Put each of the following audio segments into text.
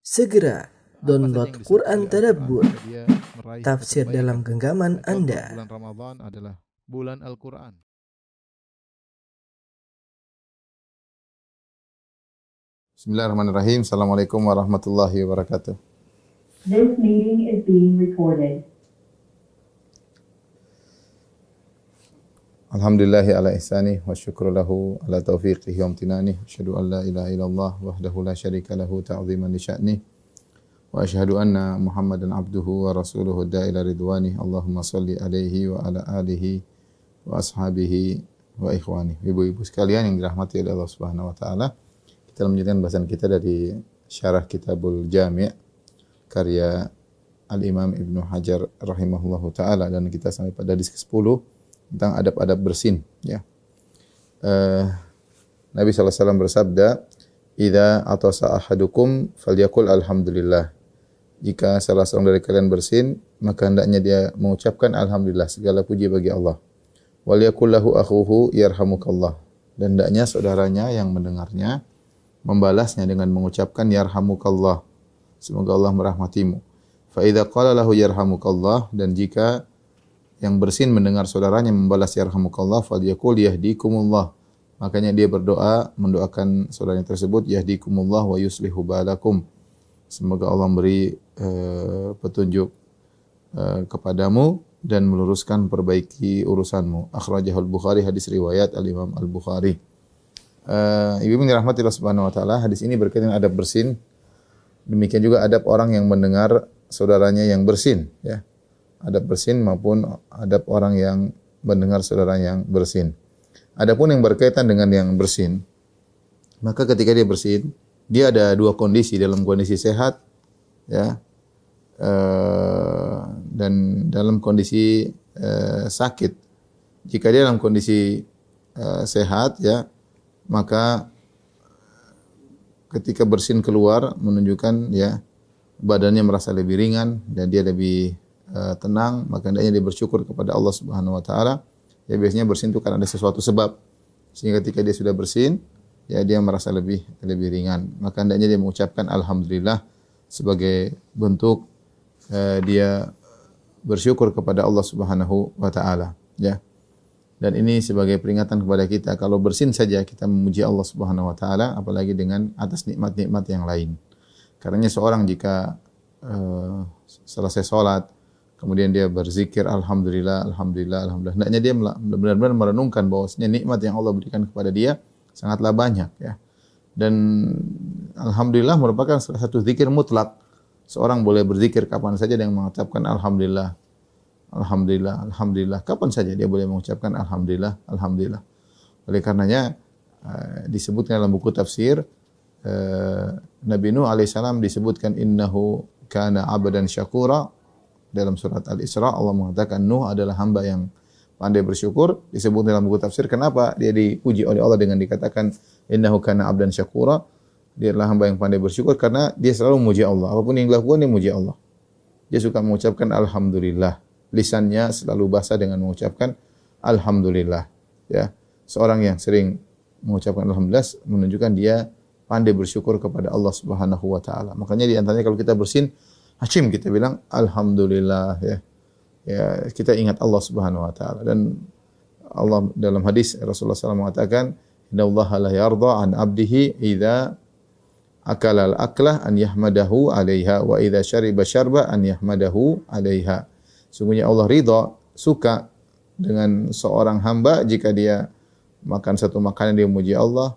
Segera download yang Quran disebut oleh Tadabbur, Al-Quran, dia meraih tafsir kebaikan. dalam genggaman Contoh, Anda. bulan Ramadan adalah bulan Al-Quran. Bismillahirrahmanirrahim. Assalamualaikum warahmatullahi wabarakatuh. This meeting is being recorded. Alhamdulillahi ala ihsani wa syukru lahu ala taufiqihi wa amtinani. Asyhadu an la ilaha illallah wahdahu la syarika lahu ta'ziman li sya'ni. Wa asyhadu anna Muhammadan abduhu wa rasuluhu da'ila ridwani. Allahumma salli alaihi wa ala alihi wa ashabihi wa ikhwani. Ibu-ibu sekalian yang dirahmati oleh Allah Subhanahu wa taala. Kita melanjutkan bahasan kita dari Syarah Kitabul Jami' karya Al-Imam Ibnu Hajar rahimahullahu taala, dan kita sampai pada hadis ke-10 tentang adab-adab bersin, ya. Nabi SAW bersabda, "Idza atasa ahadukum falyaqul alhamdulillah." Jika salah seorang dari kalian bersin, maka hendaknya dia mengucapkan alhamdulillah, segala puji bagi Allah. Walyaqul lahu akhuhu yarhamukallah. Dan hendaknya saudaranya yang mendengarnya membalasnya dengan mengucapkan yarhamukallah, semoga Allah merahmatimu. Fa idza qala lahu yarhamukallah, dan jika yang bersin mendengar saudaranya membalas yarhamukallah, falyaqul yahdikumullah, makanya dia berdoa mendoakan saudaranya tersebut, yahdikumullah wa yuslihu balakum, semoga Allah beri petunjuk kepadamu dan meluruskan perbaiki urusanmu. Akhrajahul Bukhari, hadis riwayat Al-Imam Al-Bukhari. Ibu yang dirahmati Allah Subhanahu wa taala, hadis ini berkaitan dengan adab bersin. Demikian juga adab orang yang mendengar saudaranya yang bersin, ya. Adab bersin maupun adab orang yang mendengar saudara yang bersin. Adapun yang berkaitan dengan yang bersin, maka ketika dia bersin, dia ada dua kondisi, dalam kondisi sehat, ya, dan dalam kondisi sakit. Jika dia dalam kondisi sehat, ya, maka ketika bersin keluar menunjukkan, ya, badannya merasa lebih ringan dan dia lebih tenang, maka hendaknya dia bersyukur kepada Allah Subhanahu wa taala. Ya, biasanya bersin itu kan ada sesuatu sebab, sehingga ketika dia sudah bersin, ya, dia merasa lebih ringan, maka hendaknya dia mengucapkan alhamdulillah sebagai bentuk dia bersyukur kepada Allah Subhanahu wa taala, ya. Dan ini sebagai peringatan kepada kita, kalau bersin saja kita memuji Allah Subhanahu wa taala, apalagi dengan atas nikmat-nikmat yang lain. Karena seorang jika selesai salat kemudian dia berzikir alhamdulillah, alhamdulillah, alhamdulillah, hendaknya dia benar-benar merenungkan bahwasanya nikmat yang Allah berikan kepada dia sangatlah banyak, ya. Dan alhamdulillah merupakan salah satu zikir mutlak. Seorang boleh berzikir kapan saja dengan mengucapkan alhamdulillah, alhamdulillah, alhamdulillah, kapan saja dia boleh mengucapkan alhamdulillah, alhamdulillah. Oleh karenanya disebutkan dalam buku tafsir, Nabi Nuh alaihissalam disebutkan innahu kana abdan syakura. Dalam surat Al-Isra Allah mengatakan Nuh adalah hamba yang pandai bersyukur. Disebut dalam buku tafsir kenapa dia dipuji oleh Allah dengan dikatakan innahu kana abdan syakura. Dia adalah hamba yang pandai bersyukur karena dia selalu memuji Allah. Apapun yang dilakukan dia memuji Allah. Dia suka mengucapkan alhamdulillah. Lisannya selalu basah dengan mengucapkan alhamdulillah, ya. Seorang yang sering mengucapkan alhamdulillah menunjukkan dia pandai bersyukur kepada Allah Subhanahu wa taala. Makanya di antaranya kalau kita bersin Hashim kita bilang alhamdulillah, ya. Ya, kita ingat Allah Subhanahu wa taala, dan Allah dalam hadis Rasulullah SAW mengatakan innallaha la yarda an 'abdihi idza akala al-aklah an yahmadahu 'alaiha wa idza syariba syarba an yahmadahu 'alaiha. Sungguhnya Allah ridha, suka dengan seorang hamba jika dia makan satu makanan dia memuji Allah,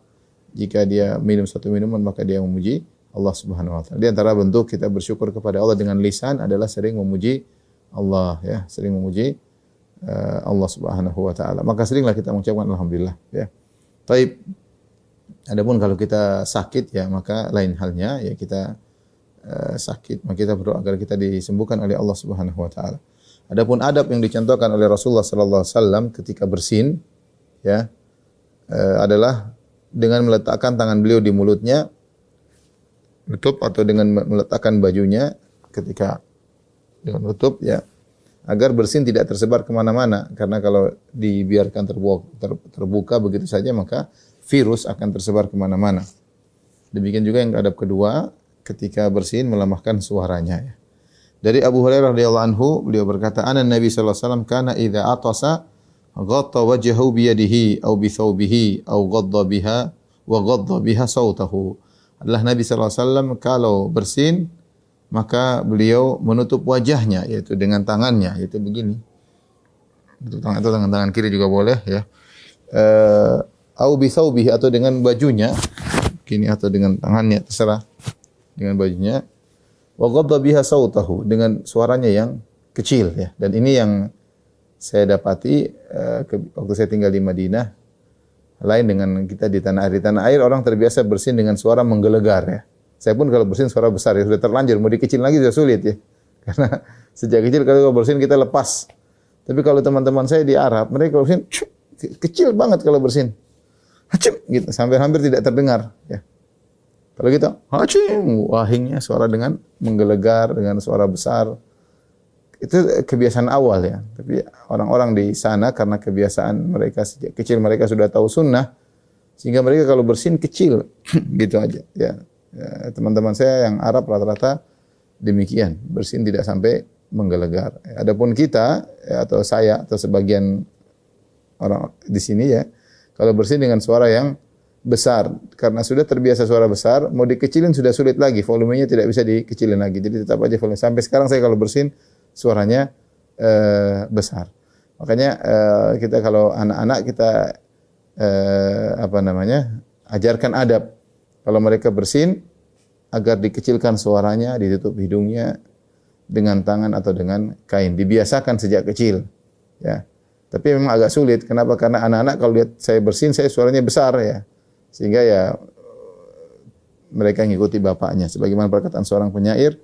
jika dia minum satu minuman maka dia memuji Allah Subhanahu wa taala. Di antara bentuk kita bersyukur kepada Allah dengan lisan adalah sering memuji Allah, ya, sering memuji Allah Subhanahu wa taala. Maka seringlah kita mengucapkan alhamdulillah, ya. Baik. Adapun kalau kita sakit, ya, maka lain halnya, ya, kita sakit, maka kita berdoa agar kita disembuhkan oleh Allah Subhanahu wa taala. Adapun adab yang dicontohkan oleh Rasulullah sallallahu alaihi wasallam ketika bersin, ya, adalah dengan meletakkan tangan beliau di mulutnya, tutup, atau dengan meletakkan bajunya ketika dengan tutup, ya, agar bersin tidak tersebar kemana-mana. Karena kalau dibiarkan terbuka begitu saja maka virus akan tersebar kemana-mana. Demikian juga yang adab kedua, ketika bersin melemahkan suaranya ya. Dari Abu Hurairah radhiyallahu anhu beliau berkata, "Ana Nabi sallallahu alaihi wasallam kana idza atasa ghatta wajhahu bi yadihi aw bi thawbihi aw ghadda biha sautahu." Adalah Nabi sallallahu alaihi wasallam kalau bersin maka beliau menutup wajahnya yaitu dengan tangannya yaitu begini. Itu tangan kiri juga boleh ya. Au bi thawbihi atau dengan bajunya gini atau dengan tangannya terserah dengan bajunya. Wa ghadda biha sautahu dengan suaranya yang kecil ya. Dan ini yang saya dapati waktu saya tinggal di Madinah. Lain dengan kita di tanah air. Di tanah air orang terbiasa bersin dengan suara menggelegar ya. Saya pun kalau bersin suara besar ya sudah terlanjur, mau dikecil lagi sudah sulit ya. Karena sejak kecil kalau bersin kita lepas. Tapi kalau teman-teman saya di Arab, mereka kalau bersin kecil banget kalau bersin. Hacim gitu sampai hampir tidak terdengar ya. Kalau gitu, hacim, wahingnya suara dengan menggelegar, dengan suara besar. Itu kebiasaan awal ya. Tapi orang-orang di sana karena kebiasaan mereka sejak kecil mereka sudah tahu sunnah, sehingga mereka kalau bersin kecil, gitu aja. Ya, teman-teman saya yang Arab rata-rata demikian, bersin tidak sampai menggelegar. Adapun kita ya, atau saya atau sebagian orang di sini ya, kalau bersin dengan suara yang besar karena sudah terbiasa suara besar, mau dikecilin sudah sulit lagi, volumenya tidak bisa dikecilin lagi. Jadi tetap aja volume. Sampai sekarang saya kalau bersin suaranya besar. Makanya kita kalau anak-anak kita ajarkan adab. Kalau mereka bersin agar dikecilkan suaranya, ditutup hidungnya dengan tangan atau dengan kain. Dibiasakan sejak kecil. Ya. Tapi memang agak sulit. Kenapa? Karena anak-anak kalau lihat saya bersin, saya suaranya besar ya. Sehingga ya mereka mengikuti bapaknya. Sebagaimana perkataan seorang penyair,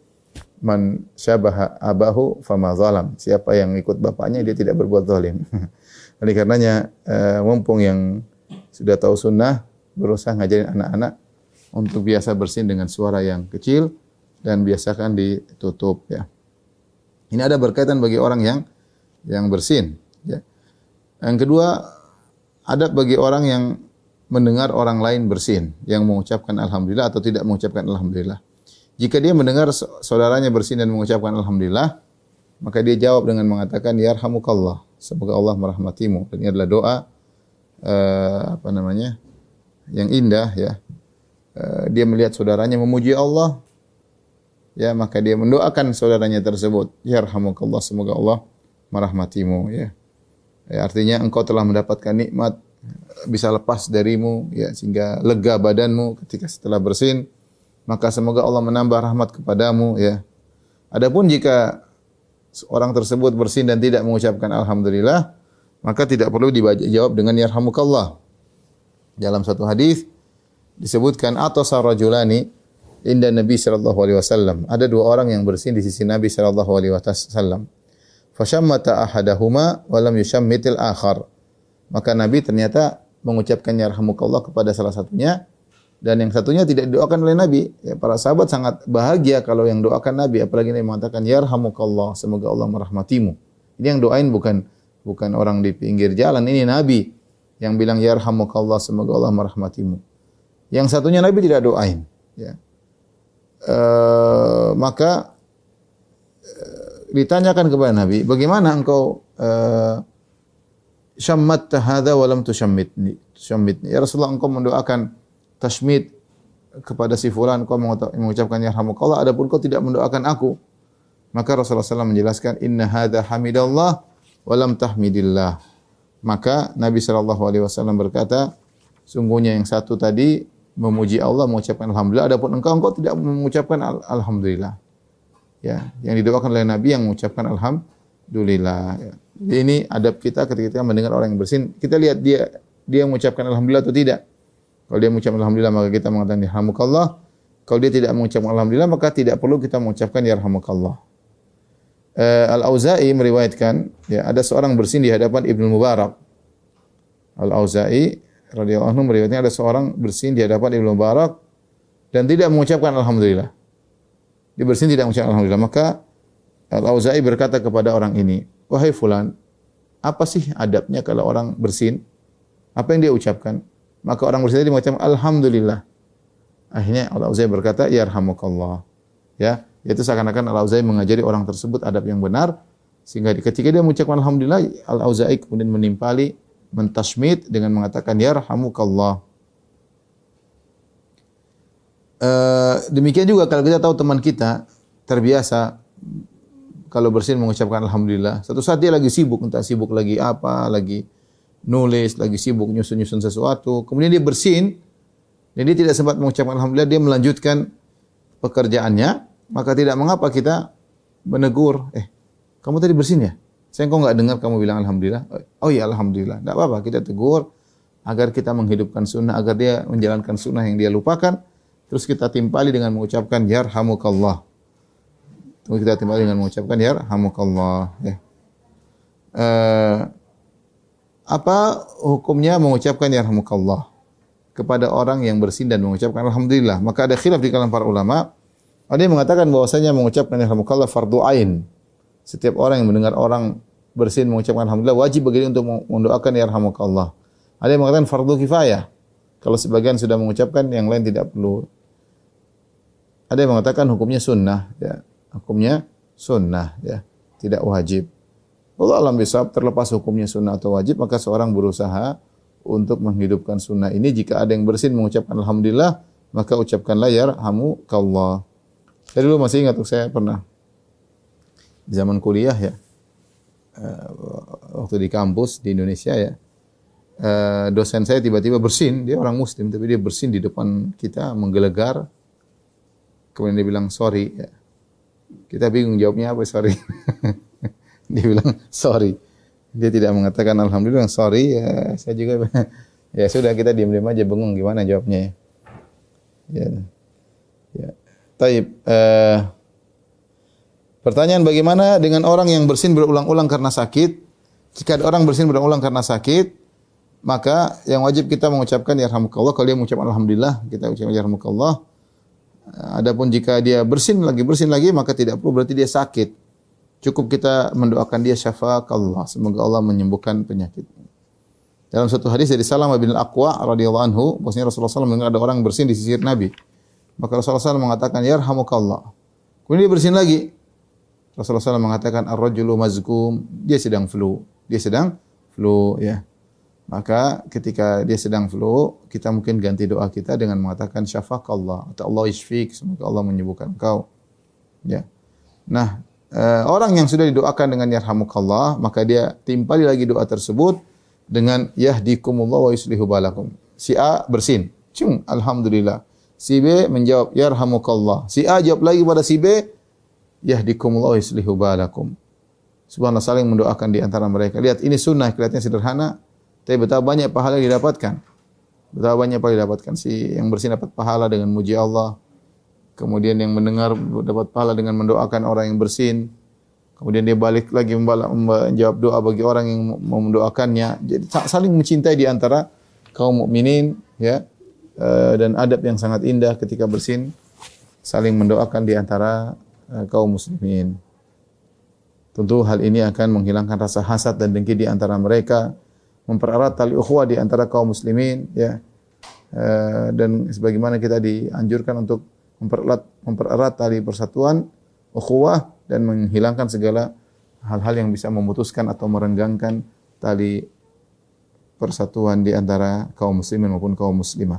man syabaha abahu fama zalam. Siapa yang ikut bapaknya dia tidak berbuat zalim. Oleh karenanya mumpung yang sudah tahu sunnah berusaha ngajarin anak-anak untuk biasa bersin dengan suara yang kecil dan biasakan ditutup ya. Ini ada berkaitan bagi orang yang bersin ya. Yang kedua, adab bagi orang yang mendengar orang lain bersin, yang mengucapkan alhamdulillah atau tidak mengucapkan alhamdulillah. Jika dia mendengar saudaranya bersin dan mengucapkan alhamdulillah, maka dia jawab dengan mengatakan yarhamukallah, semoga Allah merahmatimu. Dan ini adalah doa yang indah ya. Dia melihat saudaranya memuji Allah, ya maka dia mendoakan saudaranya tersebut, yarhamukallah, semoga Allah merahmatimu ya. Artinya engkau telah mendapatkan nikmat bisa lepas darimu ya, sehingga lega badanmu ketika setelah bersin, maka semoga Allah menambah rahmat kepadamu ya. Adapun jika orang tersebut bersin dan tidak mengucapkan alhamdulillah, maka tidak perlu dijawab dengan yarhamukallah. Dalam satu hadis disebutkan atasa rajulani inda Nabi sallallahu alaihi wasallam. Ada dua orang yang bersin di sisi Nabi sallallahu alaihi wasallam. Fashammata ahadahuma wa lam yushammitil akhar. Maka Nabi ternyata mengucapkan yarhamukallah kepada salah satunya dan yang satunya tidak didoakan oleh Nabi. Ya, para sahabat sangat bahagia kalau yang doakan Nabi, apalagi Nabi mengatakan yarhamukallah, semoga Allah merahmatimu. Ini yang doain bukan orang di pinggir jalan, ini Nabi yang bilang yarhamukallah, semoga Allah merahmatimu. Yang satunya Nabi tidak doain, ya. Maka ditanyakan kepada Nabi, bagaimana engkau syammatta hadza wa lam tushammitni. Ya Rasulullah, engkau mendoakan tashmit kepada si fulan, engkau mengucapkan yarhamukallah, adapun engkau tidak mendoakan aku. Maka Rasulullah SAW menjelaskan, inna hadza hamidallah wa lam tahmidillah. Maka Nabi SAW berkata, sungguhnya yang satu tadi memuji Allah, mengucapkan alhamdulillah, adapun engkau tidak mengucapkan alhamdulillah. Ya, yang didoakan oleh Nabi yang mengucapkan alhamdulillah. Ya. Jadi ini adab kita ketika mendengar orang yang bersin, kita lihat dia mengucapkan alhamdulillah atau tidak. Kalau dia mengucapkan alhamdulillah maka kita mengatakan yarhamukallah. Kalau dia tidak mengucapkan alhamdulillah maka tidak perlu kita mengucapkan yarhamukallah. Al-Auza'i meriwayatkan, ya, ada seorang bersin di hadapan Ibnu Mubarak. Al-Auza'i radhiyallahu anhu meriwayatkan ada seorang bersin di hadapan Ibnu Mubarak dan tidak mengucapkan alhamdulillah. Dia bersin tidak mengucapkan alhamdulillah, maka Al-Auza'i berkata kepada orang ini, wahai fulan, apa sih adabnya kalau orang bersin? Apa yang dia ucapkan? Maka orang bersin tadi mengucapkan alhamdulillah. Akhirnya Al-Auza'i berkata, yarhamukallah. Ya, itu seakan-akan Al-Auza'i mengajari orang tersebut adab yang benar, sehingga ketika dia mengucapkan alhamdulillah, Al-Auza'i kemudian menimpali, mentasmid dengan mengatakan yarhamukallah. Demikian juga kalau kita tahu teman kita terbiasa kalau bersin mengucapkan alhamdulillah, satu saat dia lagi sibuk, entah sibuk lagi apa, lagi nulis, lagi sibuk nyusun-nyusun sesuatu, kemudian dia bersin dan dia tidak sempat mengucapkan alhamdulillah, dia melanjutkan pekerjaannya, maka tidak mengapa kita menegur, kamu tadi bersin ya? Saya kok nggak dengar kamu bilang alhamdulillah. Oh iya alhamdulillah. Tidak apa-apa, kita tegur agar kita menghidupkan sunnah, agar dia menjalankan sunnah yang dia lupakan. Terus kita timpali dengan mengucapkan yarhamukallah. Terus kita timpali dengan mengucapkan yarhamukallah. Ya. Apa hukumnya mengucapkan yarhamukallah kepada orang yang bersin dan mengucapkan alhamdulillah? Maka ada khilaf di kalangan para ulama. Ada yang mengatakan bahwasanya mengucapkan yarhamukallah fardu ain. Setiap orang yang mendengar orang bersin mengucapkan alhamdulillah wajib bagi dia untuk mendoakan yarhamukallah. Ada yang mengatakan fardu kifayah. Kalau sebagian sudah mengucapkan, yang lain tidak perlu. Ada yang mengatakan hukumnya sunnah, ya. Hukumnya sunnah, ya. Tidak wajib. Allah alam bisawab, terlepas hukumnya sunnah atau wajib, maka seorang berusaha untuk menghidupkan sunnah ini. Jika ada yang bersin mengucapkan alhamdulillah, maka ucapkanlah yarhamukallah. Saya dulu masih ingat, saya pernah di zaman kuliah ya, waktu di kampus di Indonesia ya, dosen saya tiba-tiba bersin, dia orang muslim tapi dia bersin di depan kita menggelegar, kemudian dia bilang sorry ya. Kita bingung jawabnya apa sorry. Dia bilang sorry, dia tidak mengatakan alhamdulillah, sorry ya. Saya juga ya sudah, kita diam-diam aja, bingung gimana jawabnya ya. Ya. Taib. Pertanyaan, bagaimana dengan orang yang bersin berulang-ulang karena sakit? Jika ada orang bersin berulang-ulang karena sakit, maka yang wajib kita mengucapkan yarhamukallah. Kalau dia mengucapkan alhamdulillah, kita ucapkan yarhamukallah. Adapun jika dia bersin lagi, maka tidak perlu, berarti dia sakit. Cukup kita mendoakan dia syafaakallah, semoga Allah menyembuhkan penyakit. Dalam satu hadis dari Salamah bin Al-Aqwa radhiyallahu anhu, bahwasanya Rasulullah SAW mendengar ada orang bersin di sisi Nabi. Maka Rasulullah SAW mengatakan yarhamukallah. Kemudian dia bersin lagi. Rasulullah SAW mengatakan ar-rajulu mazkum, dia sedang flu ya. Maka ketika dia sedang flu, kita mungkin ganti doa kita dengan mengatakan syafakallah atau Allah yashfik, semoga Allah menyembuhkan engkau. Ya. Nah, orang yang sudah didoakan dengan yarhamukallah, maka dia timpali lagi doa tersebut dengan yahdikumullah wa yuslihu balakum. Si A bersin, alhamdulillah. Si B menjawab yarhamukallah. Si A jawab lagi pada si B, yahdikumullah wa yuslihu balakum. Subhanallah, saling mendoakan di antara mereka. Lihat, ini sunnah, kelihatannya sederhana, tapi betapa banyak pahala yang didapatkan. Betapa banyak pahala yang didapatkan. Si yang bersin dapat pahala dengan muji Allah. Kemudian yang mendengar dapat pahala dengan mendoakan orang yang bersin. Kemudian dia balik lagi menjawab doa bagi orang yang mau mendoakannya. Jadi saling mencintai di antara kaum mukminin, ya. Dan adab yang sangat indah ketika bersin, saling mendoakan di antara kaum muslimin. Tentu hal ini akan menghilangkan rasa hasad dan dengki di antara mereka, mempererat tali ukhuwah di antara kaum muslimin, ya. Dan sebagaimana kita dianjurkan untuk mempererat tali persatuan ukhuwah dan menghilangkan segala hal-hal yang bisa memutuskan atau merenggangkan tali persatuan di antara kaum muslimin maupun kaum muslimah.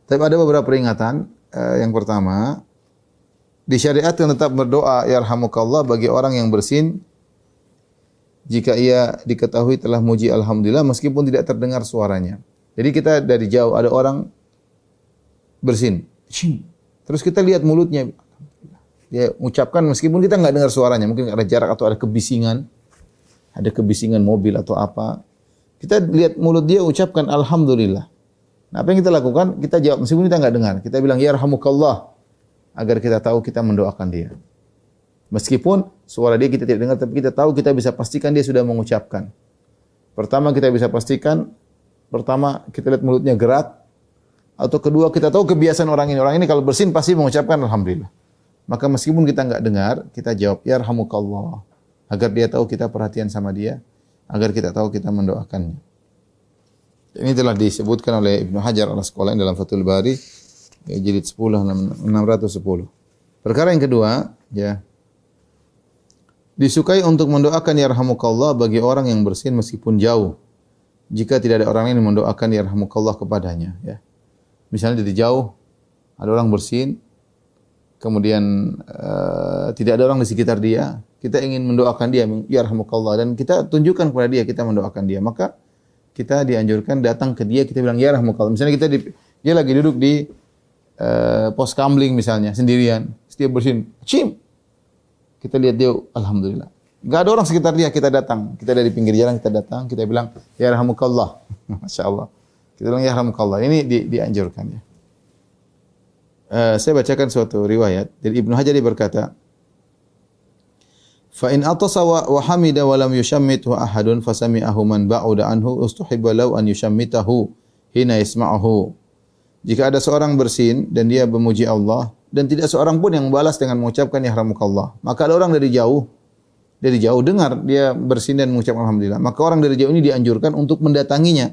Tapi ada beberapa peringatan. Yang pertama, disyariatkan tetap berdoa yarhamukallah bagi orang yang bersin jika ia diketahui telah muji alhamdulillah meskipun tidak terdengar suaranya. Jadi kita dari jauh ada orang bersin, terus kita lihat mulutnya, dia ucapkan meskipun kita nggak dengar suaranya, mungkin ada jarak atau ada kebisingan mobil atau apa. Kita lihat mulut dia ucapkan alhamdulillah. Nah, apa yang kita lakukan? Kita jawab meskipun kita nggak dengar. Kita bilang yarhamukallah agar kita tahu kita mendoakan dia. Meskipun suara dia kita tidak dengar, tapi kita tahu, kita bisa pastikan dia sudah mengucapkan. Pertama kita bisa pastikan, kita lihat mulutnya gerak. Atau kedua, kita tahu kebiasaan orang ini. Orang ini kalau bersin pasti mengucapkan alhamdulillah. Maka meskipun kita enggak dengar, kita jawab yarhamukallah agar dia tahu kita perhatian sama dia, agar kita tahu kita mendoakannya. Ini telah disebutkan oleh Ibnu Hajar Al-Asqalani dalam Fathul Bari jilid 10 610. Perkara yang kedua, ya. Disukai untuk mendoakan yarhamukallah bagi orang yang bersin meskipun jauh. Jika tidak ada orang lain yang mendoakan yarhamukallah kepadanya, ya. Misalnya dari jauh ada orang bersin, kemudian tidak ada orang di sekitar dia, kita ingin mendoakan dia yarhamukallah dan kita tunjukkan kepada dia kita mendoakan dia, maka kita dianjurkan datang ke dia, kita bilang yarhamukallah. Misalnya dia lagi duduk di pos kamling misalnya sendirian, dia bersin, cim. Kita lihat dia, alhamdulillah. Enggak ada orang sekitar dia, kita datang. Kita dari pinggir jalan, kita datang, kita bilang yarhamukallah. Masya Allah. Kita bilang yarhamukallah. Ini dianjurkan ya. Saya bacakan suatu riwayat dari Ibnu Hajar, dia berkata, fa in atasa wa hamida wa lam yushammithu ahadun fasami'ahu man ba'uda anhu ustuhibba law an yushammitahu hina yasma'uhu. Jika ada seorang bersin dan dia memuji Allah dan tidak seorang pun yang membalas dengan mengucapkan yarhamukallah, maka ada orang dari jauh dengar dia bersin dan mengucapkan alhamdulillah, maka orang dari jauh ini dianjurkan untuk mendatanginya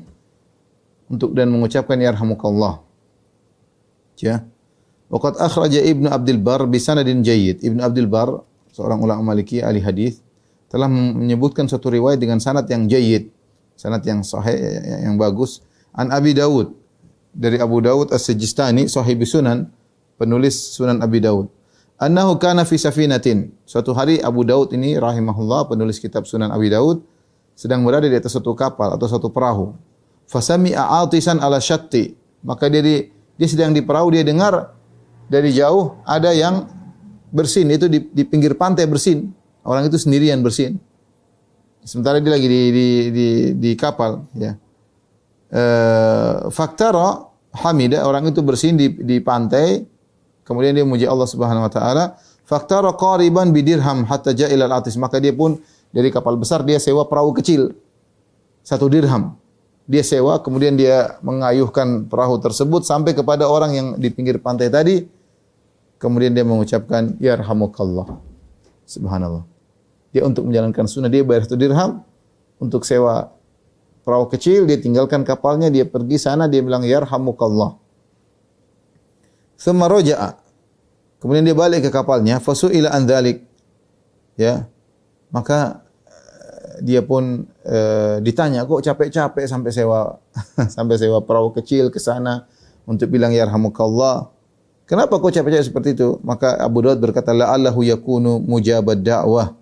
dan mengucapkan yarhamukallah. Ya. Waqad akhraja Ibnu Abdul Barr bi sanadin jayyid. Ibnu Abdul Barr, seorang ulama Maliki ahli hadis, telah menyebutkan suatu riwayat dengan sanad yang jayyid, sanad yang sahih, yang bagus. An Abi Dawud, dari Abu Dawud As-Sijistani, sahibi Sunan, penulis Sunan Abi Dawud. Annahu kana fi safinatin. Suatu hari Abu Dawud ini rahimahullah, penulis kitab Sunan Abi Dawud, sedang berada di atas suatu kapal atau suatu perahu. Fasami'a atisan ala syatti. Maka dia sedang di perahu, dia dengar dari jauh ada yang bersin, itu di pinggir pantai bersin. Orang itu sendirian bersin. Sementara dia lagi di kapal, ya. Faktara hamida, orang itu bersin di pantai, kemudian dia memuji Allah Subhanahu wa taala. Faktara qariban bidirham hatta ja'ila al-atis, maka dia pun dari kapal besar dia sewa perahu kecil 1 dirham. Dia sewa, kemudian dia mengayuhkan perahu tersebut sampai kepada orang yang di pinggir pantai tadi. Kemudian dia mengucapkan yarhamukallah. Subhanallah. Dia untuk menjalankan sunnah, dia bayar 1 dirham untuk sewa perahu kecil, dia tinggalkan kapalnya, dia pergi sana, dia bilang yarhamukallah. Tsumma raja'a. Kemudian dia balik ke kapalnya, fasu'ila an dzalik. Ya. Maka dia pun ditanya, kok capek-capek sampai sewa perahu kecil ke sana untuk bilang yarhamukallah. Kenapa kok capek-capek seperti itu? Maka Abu Daud berkata, la'allahu yakunu mujabad da'wah.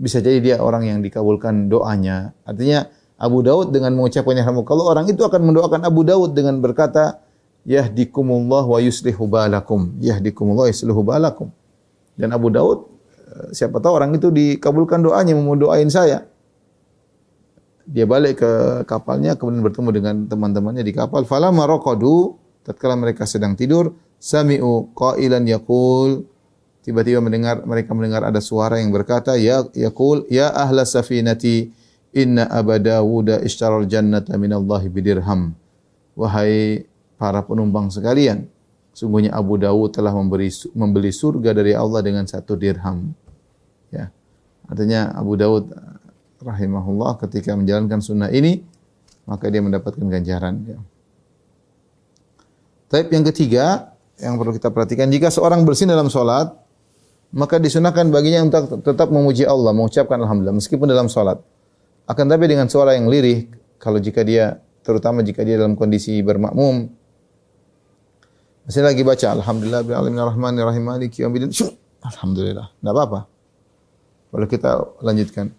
Bisa jadi dia orang yang dikabulkan doanya. Artinya Abu Daud dengan mengucapkan yarhamukallah, orang itu akan mendoakan Abu Daud dengan berkata, yahdikumullah wa yuslihu balakum. Yahdikumullah wa yuslihu balakum. Dan Abu Daud, siapa tahu orang itu dikabulkan doanya, mau doain saya. Dia balik ke kapalnya, kemudian bertemu dengan teman-temannya di kapal. Falamma raqadu, tatkala mereka sedang tidur, sami'u qailan yaqul, tiba-tiba mereka mendengar ada suara yang berkata, ya yaqul, ya ahla safinati, inna Aba Dawud ishtaral jannata minallahi bidirham. Wahai para penumpang sekalian, sungguhnya Abu Dawud telah membeli surga dari Allah dengan 1 dirham. Ya. Artinya Abu Dawud rahimahullah ketika menjalankan sunnah ini, maka dia mendapatkan ganjaran. Ya. Taib yang ketiga yang perlu kita perhatikan, jika seorang bersin dalam salat, maka disunahkan baginya untuk tetap memuji Allah, mengucapkan alhamdulillah meskipun dalam salat. Akan tapi dengan suara yang lirih, terutama jika dia dalam kondisi bermakmum. Saya lagi baca alhamdulillah bil alamin arrahmanir rahim maliki yaumiddin. Alhamdulillah. Enggak apa-apa. Kalau kita lanjutkan.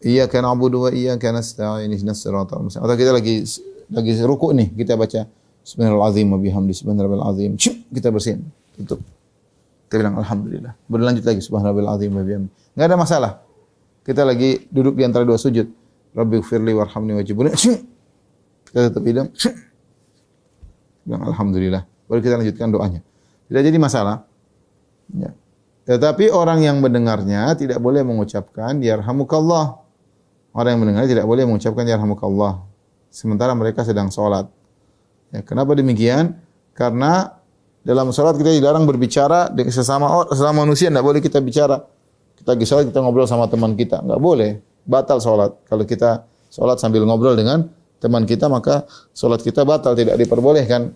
Iyyaka na'budu wa iyyaka nasta'in ihdinas siratal mustaqim. Atau kita lagi rukuk nih, kita baca subhanallazim wa bihamdi subhanarabbil azim. Kita bersin, tutup. Kita bilang alhamdulillah. Berlanjut lagi subhanarabbil azim wa bihamdi. Enggak ada masalah. Kita lagi duduk di antara 2 sujud. Rabbighfirli warhamni wajibuni. Kita tutup hidung. Bilang alhamdulillah. Baru kita lanjutkan doanya. Tidak jadi masalah. Ya. Tetapi orang yang mendengarnya tidak boleh mengucapkan yarhamukallah. Orang yang mendengarnya tidak boleh mengucapkan yarhamukallah sementara mereka sedang salat. Ya, kenapa demikian? Karena dalam salat kita dilarang berbicara dengan sesama manusia, tidak boleh kita bicara. Kita lagi salat, kita ngobrol sama teman kita, enggak boleh. Batal salat kalau kita salat sambil ngobrol dengan teman kita, maka salat kita batal, tidak diperbolehkan.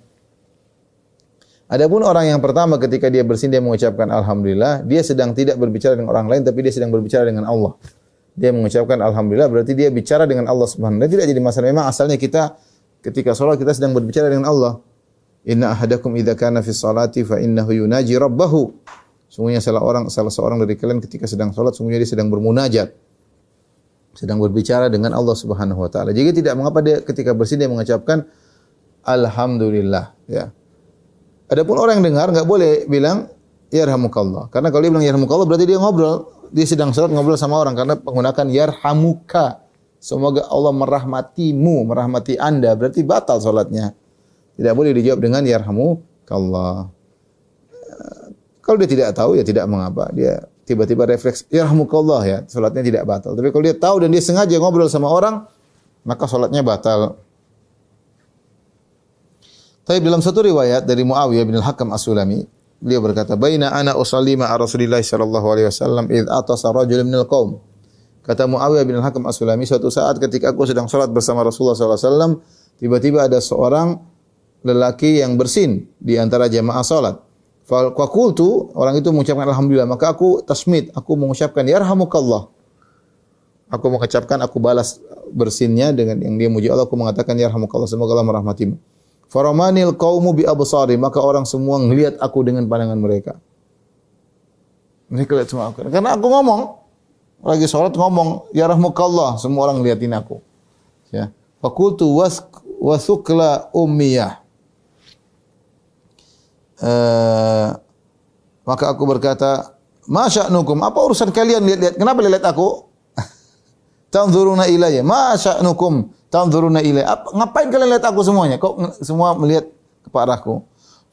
Adapun orang yang pertama ketika dia bersin dia mengucapkan alhamdulillah, dia sedang tidak berbicara dengan orang lain tapi dia sedang berbicara dengan Allah. Dia mengucapkan alhamdulillah berarti dia bicara dengan Allah Subhanahu wa taala. Tidak jadi masalah. Memang asalnya kita ketika salat kita sedang berbicara dengan Allah. Inna ahadakum idza kana fi sholati fa innahu yunaji rabbahu. Sungguhnya salah seorang dari kalian ketika sedang salat sungguhnya dia sedang bermunajat. Sedang berbicara dengan Allah Subhanahu wa taala. Jadi tidak mengapa dia ketika bersin dia mengucapkan alhamdulillah, ya. Adapun orang yang dengar enggak boleh bilang yarhamukallah. Karena kalau dia bilang yarhamukallah berarti dia ngobrol, dia sedang salat ngobrol sama orang karena menggunakan yarhamuka. Semoga Allah merahmatimu, merahmati Anda, berarti batal salatnya. Tidak boleh dijawab dengan yarhamukallah. Kalau dia tidak tahu ya tidak mengapa. Dia tiba-tiba refleks yarhamukallah ya, salatnya tidak batal. Tapi kalau dia tahu dan dia sengaja ngobrol sama orang, maka salatnya batal. Tapi dalam satu riwayat dari Muawiyah bin Al-Hakam As-Sulami, beliau berkata, "Baina ana usalli ma'a Rasulillah sallallahu alaihi wasallam id atasa rajulun minal qaum." Kata Muawiyah bin Al-Hakam As-Sulami, suatu saat ketika aku sedang salat bersama Rasulullah sallallahu alaihi wasallam, tiba-tiba ada seorang lelaki yang bersin di antara jamaah salat. Fa qultu, orang itu mengucapkan alhamdulillah, maka aku tasmid, aku mengucapkan yarhamukallah. Aku mengucapkan, aku balas bersinnya dengan yang dia muji Allah, aku mengatakan yarhamukallah, semoga Allah merahmatimu. Faramanil qaumu bi absari, maka orang semua melihat aku dengan pandangan mereka. Mereka lihat semua aku. Karena aku ngomong, lagi salat ngomong yarhamukallah, semua orang ngeliatin aku. Ya. Faqultu wasukla ummiyah. Maka aku berkata, "Ma sya'nukum? Apa urusan kalian lihat-lihat? Kenapa lihat aku?" Tanzuruna ilayya. "Ma sya'nukum? Tanzuruna ilayya." Ngapain kalian lihat aku semuanya? Kok semua melihat kepada aku?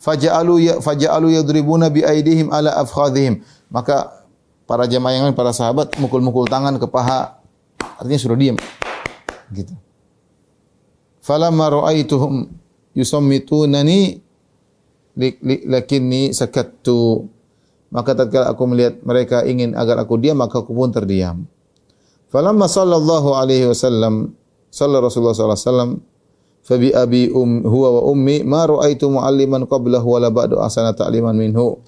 Faja'alu yadribuna bi aidihim ala afkhadhihim. Maka para jamaah yang lain, para sahabat mukul-mukul tangan ke paha. Artinya suruh diam. Gitu. Falamma ra'aituhum yusammitunani lakinni sakattu. Maka tatkala aku melihat mereka ingin agar aku diam, maka aku pun terdiam. Falamma sallallahu alaihi wasallam, sallallahu Rasulullah sallallahu alaihi wasallam, fa bi abi huwa wa ummi ma ra'aitu mualliman qablahu wala ba'du asana ta'liman minhu.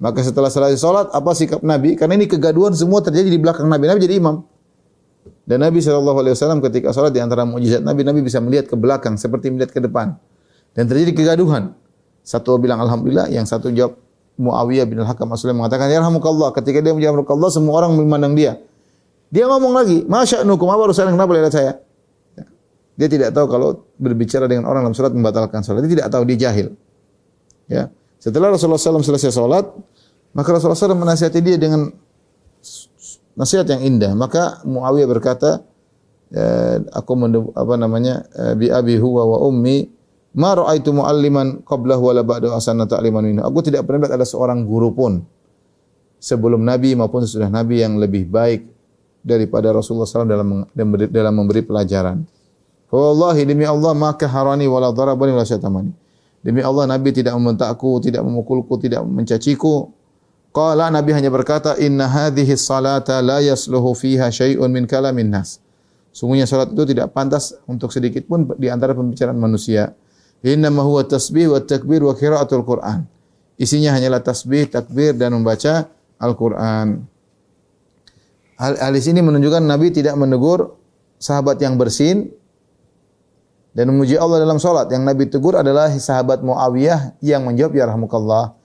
Maka setelah selesai salat, apa sikap Nabi? Karena ini kegaduhan semua terjadi di belakang Nabi. Nabi jadi imam. Dan Nabi sallallahu alaihi wasallam ketika salat, di antara mukjizat Nabi, Nabi bisa melihat ke belakang seperti melihat ke depan. Dan terjadi kegaduhan. Satu bilang alhamdulillah, yang satu jawab Muawiyah bin Al-Hakam As-Sulami mengatakan yarhamukallah. Ketika dia menjawab yarhamukallah, semua orang memandang dia. Dia ngomong lagi, "Masya'nukum? Apa urusan kenapa lihat saya?" Dia tidak tahu kalau berbicara dengan orang dalam salat membatalkan salat. Dia tidak tahu, dia jahil. Ya. Setelah Rasulullah SAW selesai salat, maka Rasulullah SAW menasihati dia dengan nasihat yang indah. Maka Muawiyah berkata, bi abi huwa wa ummi ma ra'aitu mualliman qablahu wala ba'du asana ta'liman minhu. Aku tidak pernah lihat ada seorang guru pun sebelum Nabi maupun sesudah Nabi yang lebih baik daripada Rasulullah SAW dalam memberi pelajaran. Fa wallahi, demi Allah, ma kaharani wala darabani wala syatamani. Demi Allah, Nabi tidak membentakku, tidak memukulku, tidak mencaciku. Qala, Nabi hanya berkata, "Inna hadhihi salata la yasluhu fiha syai'un min kalamin nas." Sungguhnya salat itu tidak pantas untuk sedikit pun di antara pembicaraan manusia. Innama huwa tasbih wa takbir wa qiraatul Qur'an. Isinya hanyalah tasbih, takbir dan membaca Al-Qur'an. Hadis ini menunjukkan Nabi tidak menegur sahabat yang bersin dan memuji Allah dalam salat. Yang Nabi tegur adalah sahabat Muawiyah yang menjawab yarhamukallah.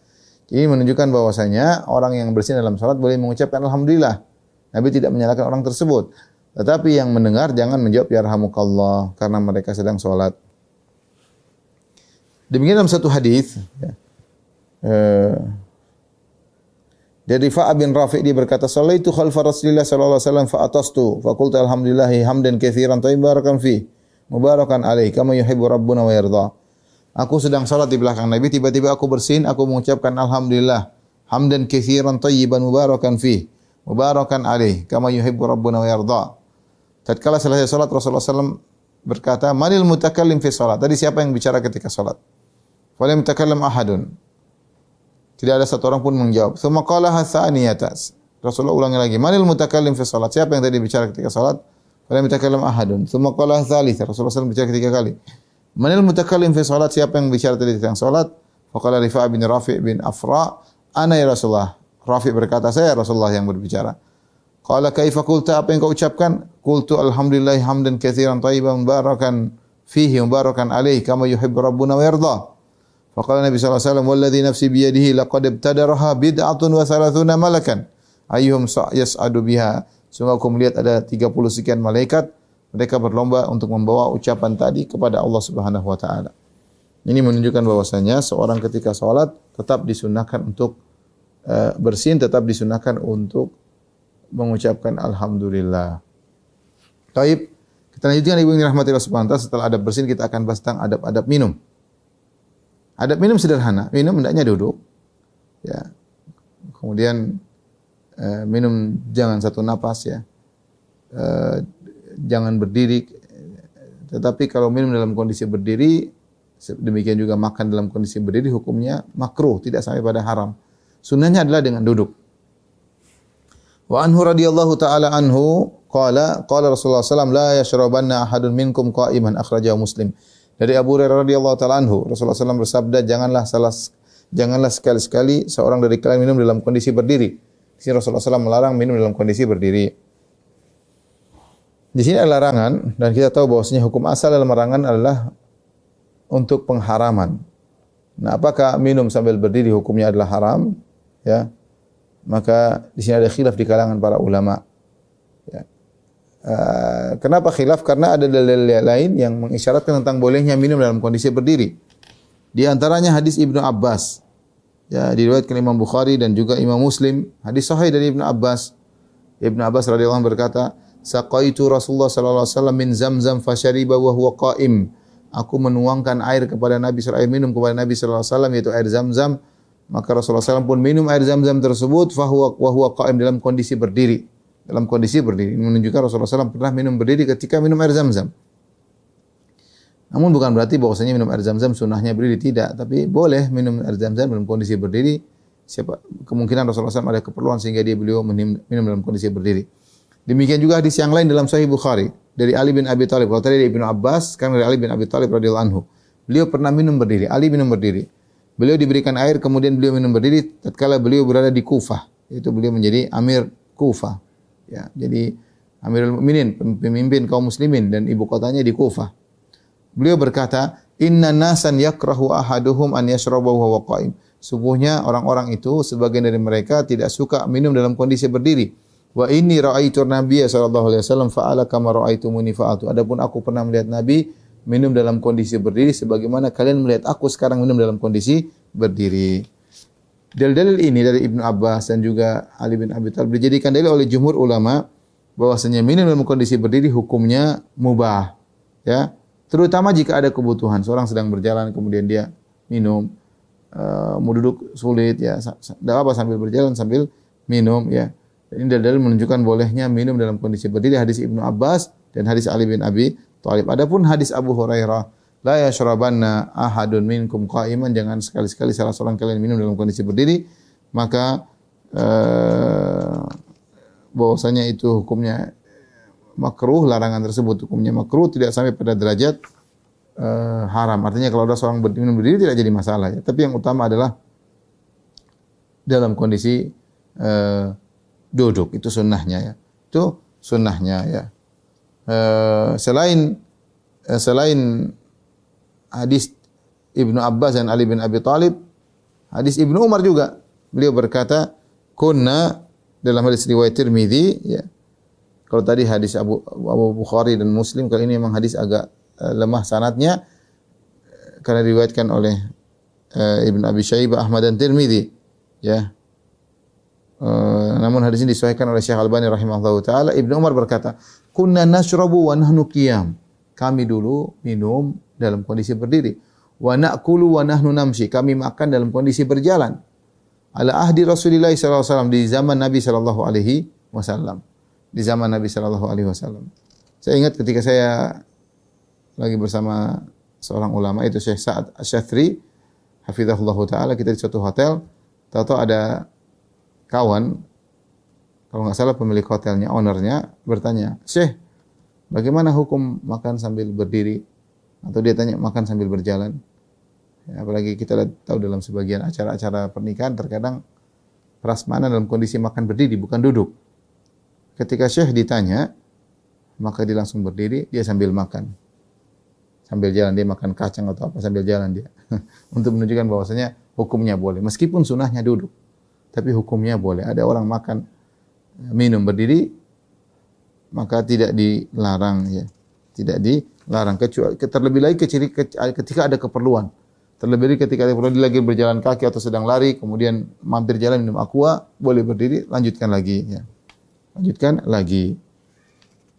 Ini menunjukkan bahwasanya orang yang bersin dalam salat boleh mengucapkan alhamdulillah. Nabi tidak menyalahkan orang tersebut. Tetapi yang mendengar jangan menjawab yarhamukallah karena mereka sedang salat. Demikian dalam satu hadis, dari Fa'a bin Rafi' dia berkata, "Shallaitu khalfa Rasulillah sallallahu alaihi wasallam fa atastu fa qultu alhamdulillahi hamdan katsiran thayyiban fi mubarakan alaihi kama yuhibbu rabbuna wa yarda." Aku sedang salat di belakang Nabi, tiba-tiba aku bersin, aku mengucapkan alhamdulillah hamdan katsiran thayyiban mubarakan fi mubarakan alaihi kama yuhibbu rabbuna wa yarda. Tatkala selesai salat, Rasulullah SAW berkata, "Manil mutakallim fi salat?" Tadi siapa yang bicara ketika salat? Falam yatakallam ahadun. Tidak ada satu orang pun menjawab. Tsumma qala tsaniyata. Rasulullah ulangi lagi, "Manil mutakallim fi salat?" Siapa yang tadi bicara ketika salat? Falam yatakallam ahadun. Tsumma qala tsalitsah. Rasulullah SAW bicara ketiga kali. Manil mutakallim fi salat, siapa yang bicara tadi tentang salat? Faqala Rifa' bin Rafi' bin Afra, ana ya Rasulullah. Rafi' berkata, saya Rasulullah yang berbicara. Qala kaifa qulta, apa yang kau ucapkan? Qultu alhamdulillah hamdan katsiran thayyiban mubarakan fihi mubarakan alaihi kama yuhibbu rabbuna wa yarda. Faqala Nabi sallallahu alaihi wasallam walladzi nafsi bi yadihi laqad ibtadaraha bid'atun wa thalathuna malakan ayyuhum yas'adu biha. Sungguh aku melihat ada 30 sekian malaikat, mereka berlomba untuk membawa ucapan tadi kepada Allah Subhanahu wa taala. Ini menunjukkan bahwasanya seorang ketika salat tetap disunahkan untuk bersin, tetap disunahkan untuk mengucapkan alhamdulillah. Baik, kita lanjutkan ibu yang dirahmati Allah Subhanahu wa taala. Setelah adab bersin kita akan bahas tentang adab-adab minum. Adab minum sederhana, minum hendaknya duduk. Ya. Kemudian minum jangan satu napas ya. Jangan berdiri. Tetapi kalau minum dalam kondisi berdiri, demikian juga makan dalam kondisi berdiri, hukumnya makruh, tidak sampai pada haram. Sunnahnya adalah dengan duduk. Wa anhu radhiyallahu taala anhu qala Rasulullah sallallahu la yashrabanna ahadun minkum qa'iman, akhrajahu Muslim. Dari Abu Hurairah radhiyallahu taala anhu, Rasulullah sallallahu bersabda, janganlah sekali-sekali seorang dari kalian minum dalam kondisi berdiri. Di sini Rasulullah sallallahu melarang minum dalam kondisi berdiri. Di sini ada larangan dan kita tahu bahwasanya hukum asal dalam larangan adalah untuk pengharaman. Nah, apakah minum sambil berdiri hukumnya adalah haram? Ya. Maka di sini ada khilaf di kalangan para ulama. Ya. Kenapa khilaf? Karena ada dalil lain yang mengisyaratkan tentang bolehnya minum dalam kondisi berdiri. Di antaranya hadis Ibnu Abbas. Ya, diriwayatkan Imam Bukhari dan juga Imam Muslim. Hadis sahih dari Ibnu Abbas. Ibnu Abbas radhiyallahu anhu berkata, "Saqaitu Rasulullah sallallahu alaihi wasallam min Zamzam fashariba wa huwa qa'im." Aku menuangkan air kepada Nabi sallallahu alaihi wasallam, minum kepada Nabi sallallahu alaihi wasallam, yaitu air Zamzam. Maka Rasulullah SAW pun minum air Zamzam tersebut wa huwa qa'im, dalam kondisi berdiri. Dalam kondisi berdiri. Ini menunjukkan Rasulullah SAW pernah minum berdiri ketika minum air Zamzam. Namun bukan berarti bahwasanya minum air Zamzam sunnahnya berdiri, tidak, tapi boleh minum air Zamzam dalam kondisi berdiri. Kemungkinan Rasulullah SAW ada keperluan sehingga beliau minum dalam kondisi berdiri. Demikian juga hadis yang lain dalam Sahih Bukhari dari Ali bin Abi Thalib. Kalau tadi dari Ibnu Abbas, sekarang dari Ali bin Abi Thalib radhiyallahu anhu. Beliau pernah minum berdiri. Ali minum berdiri. Beliau diberikan air, kemudian beliau minum berdiri tatkala beliau berada di Kufah. Itu beliau menjadi Amir Kufah. Ya, jadi Amirul Mukminin, pemimpin kaum muslimin, dan ibu kotanya di Kufah. Beliau berkata, "Inna nasan yakrahu ahaduhum an yashraba wa huwa qa'im." Sungguhnya orang-orang itu sebagian dari mereka tidak suka minum dalam kondisi berdiri. Wa inni ra'aitu Nabiyya sallallahu alaihi wasallam fa'ala kama ra'aitumuni fa'altu. Adapun aku pernah melihat Nabi minum dalam kondisi berdiri sebagaimana kalian melihat aku sekarang minum dalam kondisi berdiri. Dalil-dalil ini dari Ibnu Abbas dan juga Ali bin Abi Thalib dijadikan dalil oleh jumhur ulama bahwasanya minum dalam kondisi berdiri hukumnya mubah. Ya, terutama jika ada kebutuhan. Seorang sedang berjalan kemudian dia minum, mau duduk sulit ya, tidak apa sambil berjalan sambil minum ya. Ini dalil menunjukkan bolehnya minum dalam kondisi berdiri, hadis Ibnu Abbas dan hadis Ali bin Abi Thalib. Adapun hadis Abu Hurairah, la yashrabanna ahadun minkum qa'iman, jangan sekali-sekali salah seorang kalian minum dalam kondisi berdiri, maka bahwasanya itu hukumnya makruh, larangan tersebut hukumnya makruh, tidak sampai pada derajat haram. Artinya kalau ada seorang minum berdiri tidak jadi masalah ya. Tapi yang utama adalah dalam kondisi duduk, itu sunnahnya ya. Itu sunnahnya ya. Selain hadis Ibnu Abbas dan Ali bin Abi Thalib, hadis Ibnu Umar juga. Beliau berkata, "Kunna," dalam hadis riwayat Tirmizi ya. Kalau tadi hadis Abu Bukhari dan Muslim, kali ini memang hadis agak lemah sanadnya karena diriwayatkan oleh Ibnu Abi Syaibah, Ahmad dan Tirmizi ya. Namun hadis ini disahihkan oleh Syekh Albani rahimahullahu taala. Ibnu Umar berkata, "Kunna nashrabu wa nahnu qiyam." Kami dulu minum dalam kondisi berdiri. Wa na'kulu wa nahnu namshi. Kami makan dalam kondisi berjalan. Ala ahdi Rasulillah sallallahu alaihi wasallam, di zaman Nabi sallallahu alaihi wasallam. Di zaman Nabi sallallahu alaihi wasallam. Saya ingat ketika saya lagi bersama seorang ulama, itu Syekh Sa'ad Asy-Syatri hafizahullahu taala, kita di suatu hotel, tahu-tahu ada kawan, kalau enggak salah pemilik hotelnya, ownernya bertanya, "Syekh, Bagaimana hukum makan sambil berdiri? Atau dia tanya makan sambil berjalan? Ya, apalagi kita tahu dalam sebagian acara-acara pernikahan terkadang prasmanan dalam kondisi makan berdiri bukan duduk. Ketika Syekh ditanya, maka dia langsung berdiri, dia sambil makan. Sambil jalan, dia makan kacang atau apa sambil jalan dia. Untuk menunjukkan bahwasanya hukumnya boleh. Meskipun sunnahnya duduk, tapi hukumnya boleh. Ada orang makan, minum berdiri, maka tidak dilarang ya. Tidak dilarang. Kecuali terlebih lagi ketika ada keperluan. Terlebih lagi ketika dia lagi berjalan kaki atau sedang lari, kemudian mampir jalan minum aqua, boleh berdiri, lanjutkan lagi ya. Lanjutkan lagi.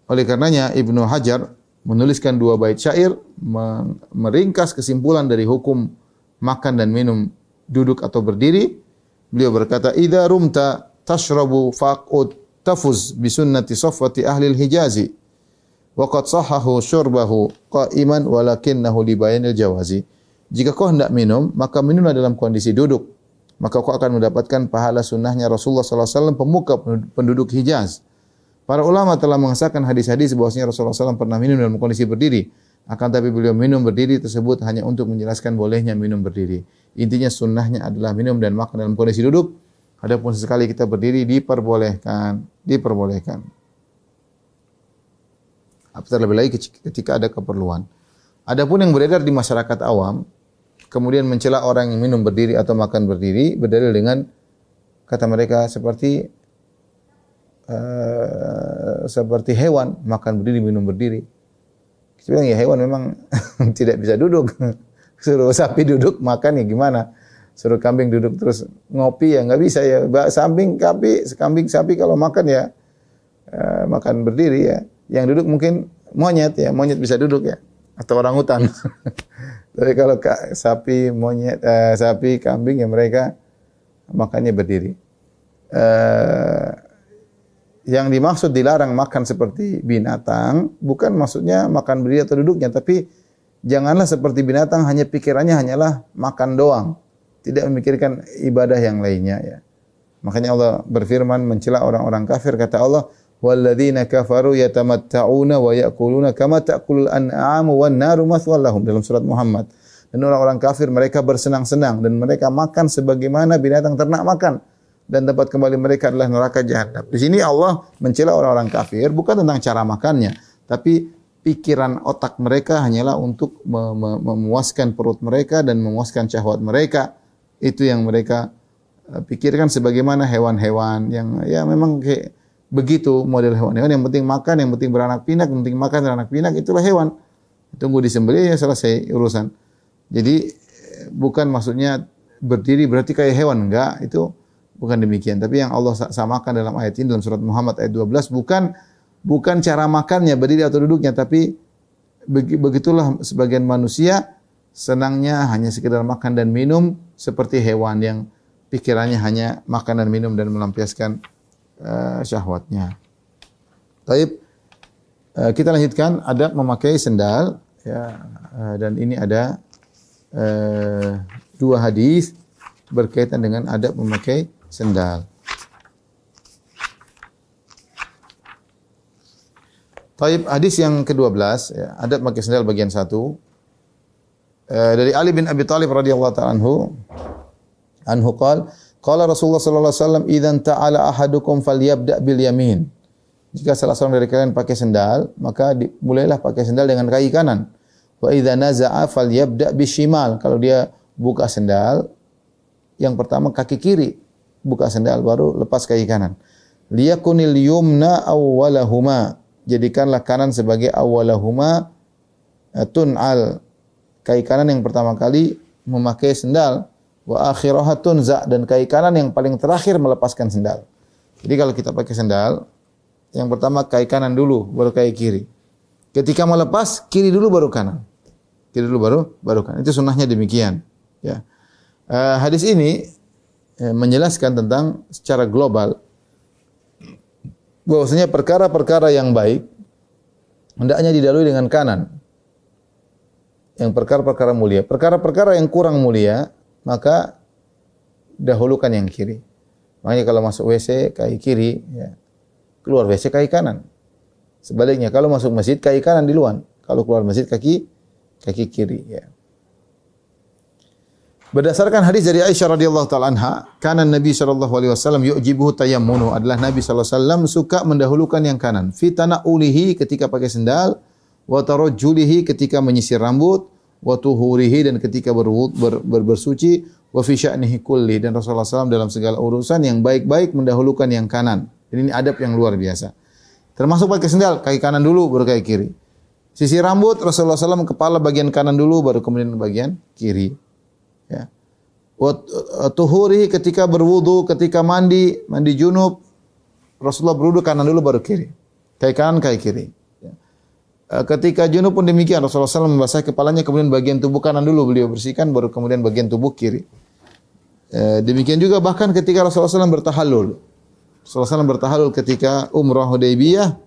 Oleh karenanya Ibnu Hajar menuliskan 2 bait syair meringkas kesimpulan dari hukum makan dan minum duduk atau berdiri. Beliau berkata, "Idza rumta tashrabu faqud tafuz bi sunnati safwati ahli al-Hijazi wa qad sahahu syurbahu qa'iman walakinnahu li bayanil jawazi." Jika kau hendak minum, maka minumlah dalam kondisi duduk. Maka kau akan mendapatkan pahala sunnahnya Rasulullah sallallahu alaihi wasallam pemuka penduduk Hijaz. Para ulama telah mengesahkan hadis-hadis bahwasanya Rasulullah SAW pernah minum dalam kondisi berdiri. Akan tapi beliau minum berdiri tersebut hanya untuk menjelaskan bolehnya minum berdiri. Intinya sunnahnya adalah minum dan makan dalam kondisi duduk. Adapun sesekali kita berdiri diperbolehkan. Terlebih lagi ketika ada keperluan. Adapun yang beredar di masyarakat awam, kemudian mencela orang yang minum berdiri atau makan berdiri, berdalil dengan kata mereka seperti hewan, makan berdiri, minum berdiri. Kita bilang ya hewan memang tidak bisa duduk. Suruh sapi duduk makan ya gimana? Suruh kambing duduk terus ngopi ya nggak bisa ya. Kambing sapi kalau makan ya makan berdiri ya. Yang duduk mungkin monyet bisa duduk ya, atau orangutan. Tapi kalau sapi, kambing ya mereka makannya berdiri. Yang dimaksud dilarang makan seperti binatang bukan maksudnya makan berdiri atau duduknya, tapi janganlah seperti binatang hanya pikirannya hanyalah makan doang, tidak memikirkan ibadah yang lainnya ya. Makanya Allah berfirman mencela orang-orang kafir, kata Allah, "Walladzina kafaru yatamatta'una wa ya'kuluna kama ta'kulul an'amu wan naru mathwal lahum" dalam surat Muhammad. Dan orang-orang kafir mereka bersenang-senang dan mereka makan sebagaimana binatang ternak makan. Dan tempat kembali mereka adalah neraka jahanam. Di sini Allah mencela orang-orang kafir bukan tentang cara makannya, tapi pikiran otak mereka hanyalah untuk memuaskan perut mereka dan memuaskan syahwat mereka. Itu yang mereka pikirkan sebagaimana hewan-hewan yang ya memang kayak begitu model hewan-hewan, yang penting makan, yang penting beranak pinak, yang penting makan beranak pinak, itulah hewan. Tunggu disembelih ya selesai urusan. Jadi bukan maksudnya berdiri berarti kayak hewan, enggak, itu bukan demikian. Tapi yang Allah samakan dalam ayat ini dalam surat Muhammad ayat 12 bukan cara makannya berdiri atau duduknya, tapi begitulah sebagian manusia senangnya hanya sekedar makan dan minum seperti hewan yang pikirannya hanya makan dan minum dan melampiaskan syahwatnya. Baik, kita lanjutkan adab memakai sendal ya, dan ini ada 2 hadis berkaitan dengan adab memakai sendal. Baik, hadis yang ke-12 ya, adab memakai sendal bagian 1. Dari Ali bin Abi Thalib radhiyallahu ta'ala anhu qala Rasulullah sallallahu alaihi wasallam idzan ta'ala ahadukum falyabda bil yamin. Jika salah seorang dari kalian pakai sendal, maka mulailah pakai sendal dengan kaki kanan. Wa idza naza'a falyabda bishimal. Kalau dia buka sendal, yang pertama kaki kiri buka sendal, baru lepas kaki kanan. Liyakunil yumna awwalahuma. Jadikanlah kanan sebagai awwalahuma, tun'al. Kaki kanan yang pertama kali memakai sendal, wa akhiraha tunza, dan kaki kanan yang paling terakhir melepaskan sendal. Jadi kalau kita pakai sendal, yang pertama kaki kanan dulu, baru kaki kiri. Ketika melepas, kiri dulu baru kanan. Kiri dulu baru kanan. Itu sunnahnya demikian. Ya. Hadis ini menjelaskan tentang secara global bahwasanya perkara-perkara yang baik hendaknya didahului dengan kanan. Yang perkara-perkara mulia, perkara-perkara yang kurang mulia maka dahulukan yang kiri. Makanya kalau masuk WC kaki kiri, ya. Keluar WC kaki kanan. Sebaliknya kalau masuk masjid kaki kanan duluan, kalau keluar masjid kaki kiri ya. Berdasarkan hadis dari Aisyah radhiyallahu taala anha, kana Nabi sallallahu alaihi wasallam yu'jibuhu tayammunu, adalah Nabi sallallahu alaihi wasallam suka mendahulukan yang kanan, fi tanaulihi ketika pakai sendal, wa tarajjulihi ketika menyisir rambut, wa tuhurihi dan ketika bersuci, wa fi sya'nihi kulli, dan Rasulullah SAW dalam segala urusan yang baik-baik mendahulukan yang kanan. Dan ini adab yang luar biasa. Termasuk pakai sendal, kaki kanan dulu baru kaki kiri. Sisir rambut Rasulullah SAW kepala bagian kanan dulu baru kemudian bagian kiri. Ya. Tuhuri ketika berwudu, ketika mandi junub, Rasulullah berwudu kanan dulu baru kiri. Kaki kanan, kaki kiri. Ya. Ketika junub pun demikian, Rasulullah SAW membasahi kepalanya, kemudian bagian tubuh kanan dulu beliau bersihkan, baru kemudian bagian tubuh kiri. Demikian juga bahkan ketika Rasulullah SAW bertahallul. Rasulullah SAW bertahallul ketika Umrah Hudaybiyah,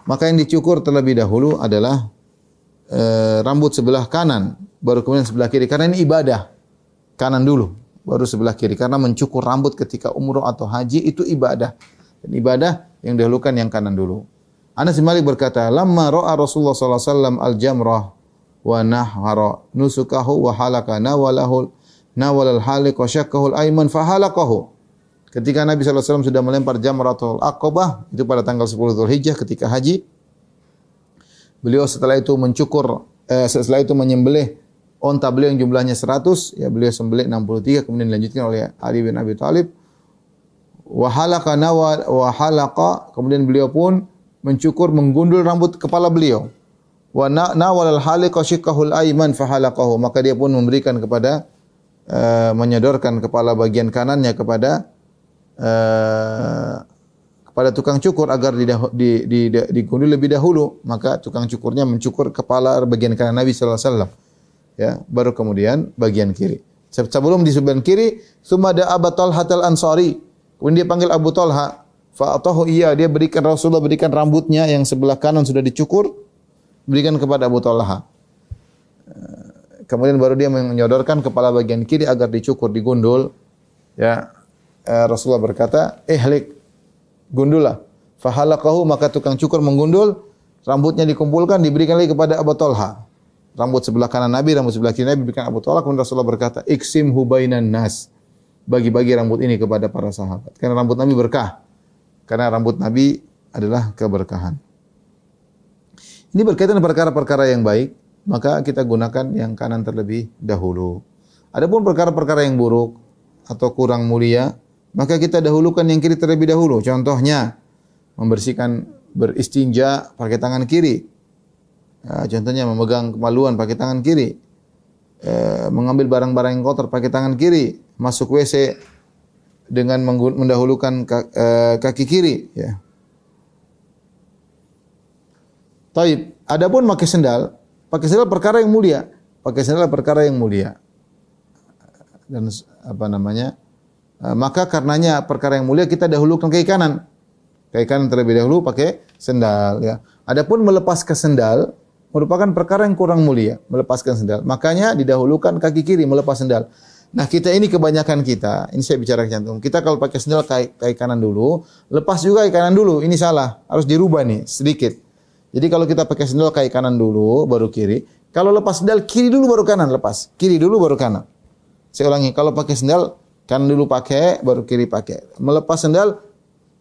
maka yang dicukur terlebih dahulu adalah rambut sebelah kanan, baru kemudian sebelah kiri. Karena ini ibadah, kanan dulu, baru sebelah kiri. Karena mencukur rambut ketika umrah atau haji itu ibadah. Dan ibadah yang dahulukan yang kanan dulu. Anas bin Malik berkata, "Lamma ra'a Rasulullah sallallahu alaihi wasallam al-jamrah wa nahara nusukahu wa halaka nawalal haliq wa syakkahu al-ayman fa halaqahu." Ketika Nabi sallallahu alaihi wasallam sudah melempar jamratul aqabah, itu pada tanggal 10 Dzulhijjah ketika haji, beliau setelah itu setelah itu menyembelih onta beliau yang jumlahnya 100, ya beliau sembelih 63, kemudian dilanjutkan oleh Ali bin Abi Thalib. Wa halaqa, kemudian beliau pun menggundul rambut kepala beliau. Wa nawalal haliqa shiqqahul ayman fa halaqahu, maka dia pun memberikan menyodorkan kepala bagian kanannya kepada tukang cukur agar digundul lebih dahulu, maka tukang cukurnya mencukur kepala bagian kanan Nabi sallallahu alaihi wasallam, ya, baru kemudian bagian kiri. Sebelum di sebelah kiri, sumada Abu Talha al-Ansari, kemudian dia panggil Abu Talha, fa atahu dia berikan Rasulullah berikan rambutnya yang sebelah kanan sudah dicukur, berikan kepada Abu Talha. Kemudian baru dia menyodorkan kepala bagian kiri agar dicukur, digundul, ya. Rasulullah berkata, "Ihlik, gundullah." Fahalaqahu, maka tukang cukur menggundul, rambutnya dikumpulkan, diberikan lagi kepada Abu Talha. Rambut sebelah kanan Nabi, rambut sebelah kiri Nabi diberikan Abu Talha. Kemudian Rasulullah berkata, "Iksimhu bainan nas." Bagi-bagi rambut ini kepada para sahabat. Karena rambut Nabi berkah. Karena rambut Nabi adalah keberkahan. Ini berkaitan dengan perkara-perkara yang baik, maka kita gunakan yang kanan terlebih dahulu. Adapun perkara-perkara yang buruk atau kurang mulia, maka kita dahulukan yang kiri terlebih dahulu. Contohnya, beristinja pakai tangan kiri. Contohnya memegang kemaluan pakai tangan kiri. Mengambil barang-barang yang kotor pakai tangan kiri. Masuk WC dengan mendahulukan kaki kiri. Ya. Taib. Adapun pakai sendal perkara yang mulia. Pakai sendal perkara yang mulia. Dan maka karenanya perkara yang mulia kita dahulukan kaki kanan. Kaki kanan terlebih dahulu pakai sendal, ya. Adapun melepaskan sendal merupakan perkara yang kurang mulia, melepaskan sendal. Makanya didahulukan kaki kiri melepas sendal. Nah, kita ini kebanyakan kita, ini saya bicara cantum. Kita kalau pakai sendal kaki kanan dulu, lepas juga kaki kanan dulu. Ini salah, harus dirubah nih sedikit. Jadi kalau kita pakai sendal kaki kanan dulu baru kiri. Kalau lepas sendal kiri dulu baru kanan lepas. Kiri dulu baru kanan. Saya ulangi, kalau pakai sendal kanan dulu pakai, baru kiri pakai. Melepas sendal,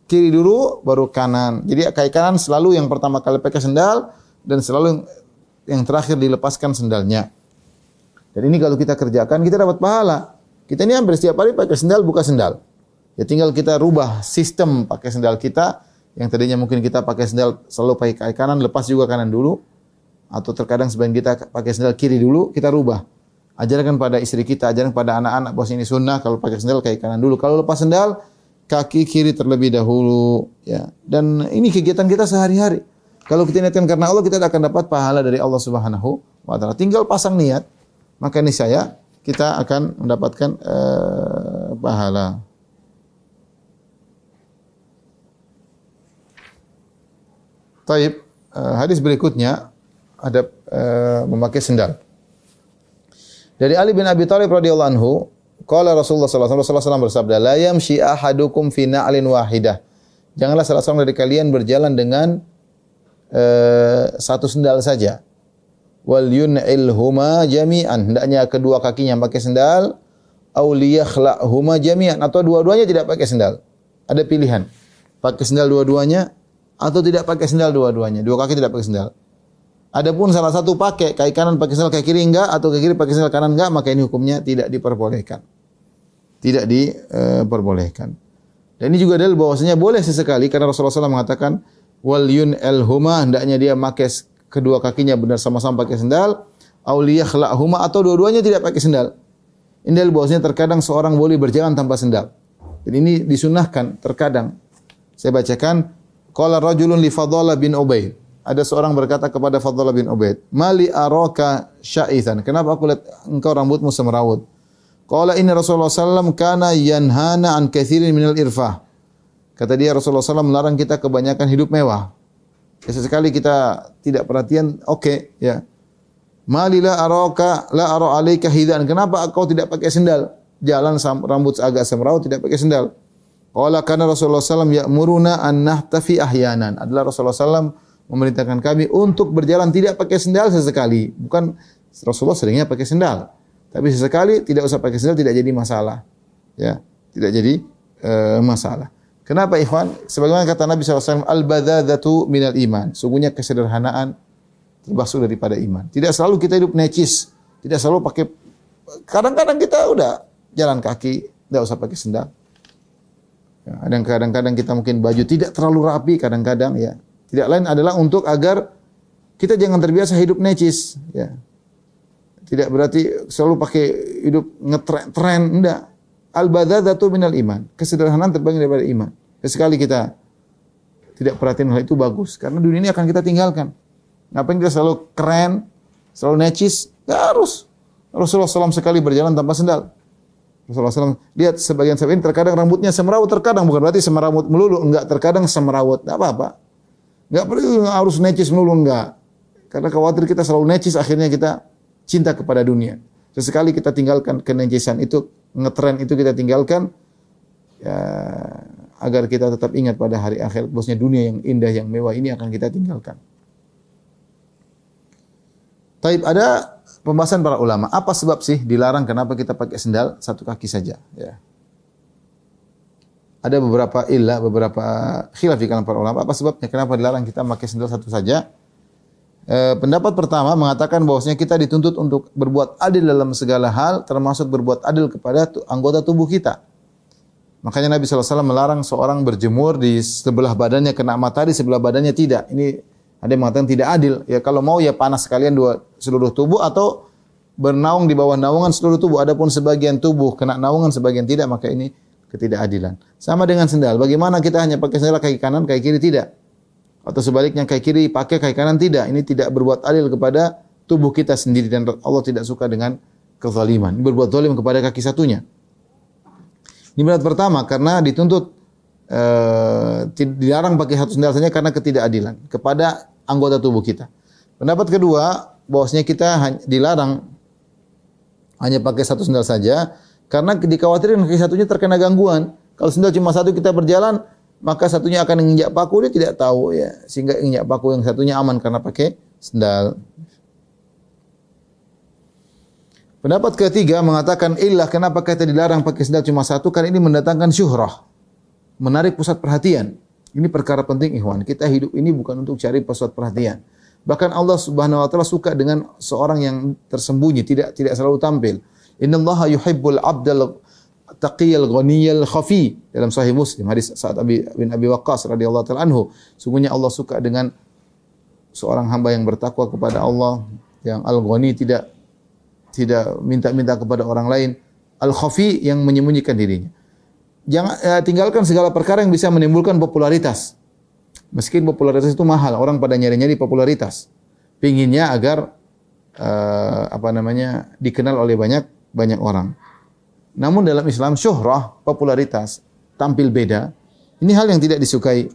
kiri dulu, baru kanan. Jadi kaki kanan selalu yang pertama kali pakai sendal, dan selalu yang terakhir dilepaskan sendalnya. Dan ini kalau kita kerjakan, kita dapat pahala. Kita ini hampir setiap hari pakai sendal, buka sendal. Ya tinggal kita rubah sistem pakai sendal kita, yang tadinya mungkin kita pakai sendal selalu pakai kaki kanan, lepas juga kanan dulu. Atau terkadang sebagian kita pakai sendal kiri dulu, kita rubah. Ajarkan pada istri kita, ajarkan pada anak-anak bahwa ini sunnah, kalau pakai sendal kaki kanan dulu, kalau lepas sendal kaki kiri terlebih dahulu, ya. Dan ini kegiatan kita sehari-hari. Kalau kita niatkan karena Allah, kita akan dapat pahala dari Allah Subhanahu wa taala. Tinggal pasang niat, maka niscaya kita akan mendapatkan pahala. Taib, hadis berikutnya ada memakai sendal. Dari Ali bin Abi Thalib radhiyallahu anhu, qala Rasulullah sallallahu alaihi wasallam bersabda, "La yamshi ahadukum fi na'lin wahidah." Janganlah salah seorang dari kalian berjalan dengan satu sendal saja. Wal yun'ilhuma jami'an. Hendaknya kedua kakinya pakai sendal. Aw liyakhla'huma jami'an. Atau dua-duanya tidak pakai sendal. Ada pilihan. Pakai sendal dua-duanya atau tidak pakai sendal dua-duanya. Dua kaki tidak pakai sendal. Adapun salah satu pakai, kaki kanan pakai sendal, kaki kiri enggak, atau kaki kiri pakai sendal kanan enggak, maka ini hukumnya tidak diperbolehkan. Tidak diperbolehkan. Dan ini juga dalil bahwasanya boleh sesekali karena Rasulullah SAW mengatakan wal yun'ilhuma, hendaknya dia pakai kedua kakinya benar sama-sama pakai sendal, aw liyakhla'huma, atau dua-duanya tidak pakai sendal. Ini dalil bahwasanya terkadang seorang boleh berjalan tanpa sendal. Dan ini disunahkan terkadang. Saya bacakan, qala rajulun li Fadhalah bin Ubaid. Ada seorang berkata kepada Fadhalah bin Ubaid, "Mali araka sya'ithan?" Kenapa aku lihat engkau rambutmu semrawut? Qala inna Rasulullah sallallahu kana yanhana an katsirin minal irfah. Kata dia Rasulullah SAW melarang kita kebanyakan hidup mewah. Ya, sesekali kita tidak perhatian, oke, ya. Mali la araka la ara alaika hidan. Kenapa engkau tidak pakai sendal? Jalan rambut agak semrawut tidak pakai sendal. Qala kana Rasulullah SAW ya'muruna an nahtafi ahyanan. Adalah Rasulullah SAW memerintahkan kami untuk berjalan tidak pakai sendal sesekali. Bukan Rasulullah seringnya pakai sendal. Tapi sesekali tidak usah pakai sendal, tidak jadi masalah. Ya, tidak jadi masalah. Kenapa ikhwan? Sebagaimana kata Nabi SAW, al-badadatu minal iman. Sungguhnya kesederhanaan termasuk daripada iman. Tidak selalu kita hidup necis. Tidak selalu pakai, kadang-kadang kita udah jalan kaki, tidak usah pakai sendal. Ya, kadang-kadang kita mungkin baju tidak terlalu rapi, kadang-kadang ya. Tidak lain adalah untuk agar kita jangan terbiasa hidup necis. Ya. Tidak berarti selalu pakai hidup ngetren, enggak. Al-badadatu minal iman. Kesederhanaan terbagi daripada iman. Sekali kita tidak perhatiin hal itu bagus. Karena dunia ini akan kita tinggalkan. Ngapain kita selalu keren, selalu necis? Enggak harus. Rasulullah SAW sekali berjalan tanpa sendal. Rasulullah SAW, lihat sebagian sahabat ini terkadang rambutnya semrawut, terkadang bukan berarti semrawut melulu. Enggak, terkadang semrawut. Enggak apa-apa. Enggak perlu harus necis melulu, enggak. Karena khawatir kita selalu necis, akhirnya kita cinta kepada dunia. Sesekali kita tinggalkan kenecisan itu, ngetren itu kita tinggalkan, ya, agar kita tetap ingat pada hari akhir. Bosnya dunia yang indah, yang mewah ini akan kita tinggalkan. Taib, ada pembahasan para ulama. Apa sebab sih dilarang kenapa kita pakai sendal satu kaki saja? Ya. Ada beberapa illah, beberapa khilaf di kalangan para ulama. Apa sebabnya kenapa dilarang kita pakai sendal satu saja? Pendapat pertama mengatakan bahwasanya kita dituntut untuk berbuat adil dalam segala hal, termasuk berbuat adil kepada anggota tubuh kita. Makanya Nabi SAW melarang seorang berjemur di sebelah badannya kena matahari, sebelah badannya tidak. Ini ada yang mengatakan tidak adil. Ya kalau mau ya panas sekalian seluruh tubuh, atau bernaung di bawah naungan seluruh tubuh. Adapun sebagian tubuh kena naungan, sebagian tidak, maka ini ketidakadilan. Sama dengan sendal. Bagaimana kita hanya pakai sendal kaki kanan, kaki kiri tidak? Atau sebaliknya kaki kiri pakai, kaki kanan tidak. Ini tidak berbuat adil kepada tubuh kita sendiri, dan Allah tidak suka dengan kezaliman. Ini berbuat zalim kepada kaki satunya. Ini pendapat pertama karena dituntut dilarang pakai satu sendal saja karena ketidakadilan kepada anggota tubuh kita. Pendapat kedua bahwasanya kita dilarang hanya pakai satu sendal saja karena dikhawatirkan kaki satunya terkena gangguan. Kalau sendal cuma satu kita berjalan, maka satunya akan menginjak paku, dia tidak tahu ya, sehingga injak paku yang satunya aman karena pakai sendal. Pendapat ketiga mengatakan illah kenapa kita dilarang pakai sendal cuma satu, karena ini mendatangkan syuhrah, menarik pusat perhatian. Ini perkara penting ikhwan. Kita hidup ini bukan untuk cari pusat perhatian. Bahkan Allah Subhanahu wa taala suka dengan seorang yang tersembunyi, tidak selalu tampil. Innallaha yuhibbul 'abdal taqiyal ghaniyal khafi, dalam sahih Muslim hadis Sa'ad bin Abi Waqqas radhiyallahu ta'ala anhu. Sungguhnya Allah suka dengan seorang hamba yang bertakwa kepada Allah, yang al-ghani, tidak minta-minta kepada orang lain, al-khafi yang menyembunyikan dirinya. Jangan tinggalkan segala perkara yang bisa menimbulkan popularitas. Meskipun popularitas itu mahal, orang pada nyari-nyari popularitas. Pinginnya agar dikenal oleh banyak orang. Namun dalam Islam syuhrah, popularitas, tampil beda, ini hal yang tidak disukai.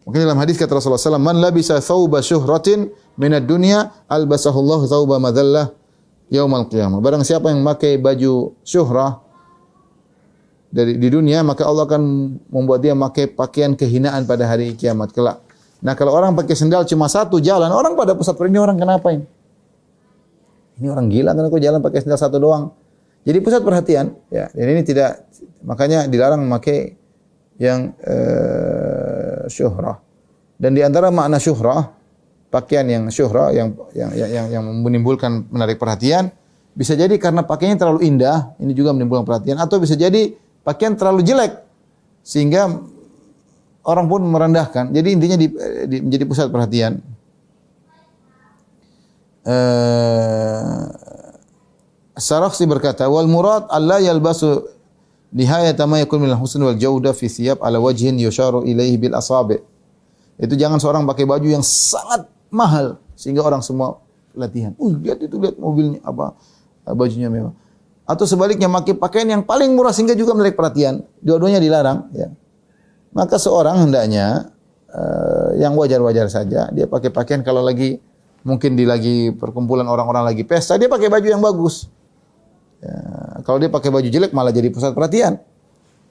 Mungkin dalam hadis kata Rasulullah SAW, man labisa thawba syuhratin minad dunya albasahullahu thawba madallah yaumal qiyamah. Barang siapa yang memakai baju syuhrah di dunia, maka Allah akan membuat dia memakai pakaian kehinaan pada hari kiamat kelak. Nah, kalau orang pakai sendal cuma satu jalan, orang pada pusat ini orang kenapa ini? Ini orang gila kan kok jalan pakai sendal satu doang. Jadi pusat perhatian, ya. Dan ini tidak, makanya dilarang memakai yang syuhrah. Dan di antara makna syuhrah, pakaian yang syuhrah yang menimbulkan menarik perhatian, bisa jadi karena pakaiannya terlalu indah, ini juga menimbulkan perhatian, atau bisa jadi pakaian terlalu jelek sehingga orang pun merendahkan. Jadi intinya menjadi pusat perhatian. Sarakhsi berkata, wal murad alla yalbasu nihayata ma yakun min al-husn wal jawda fi thiyab ala wajhin yusharu ilaihi bil asabi'. Itu jangan seorang pakai baju yang sangat mahal sehingga orang semua latihan. Lihat itu, lihat mobilnya apa, bajunya mewah. Atau sebaliknya pakai pakaian yang paling murah sehingga juga menarik perhatian. Dua-duanya dilarang, ya. Maka seorang hendaknya yang wajar-wajar saja, dia pakai pakaian kalau lagi mungkin lagi perkumpulan orang-orang lagi pesta, dia pakai baju yang bagus. Ya, kalau dia pakai baju jelek malah jadi pusat perhatian.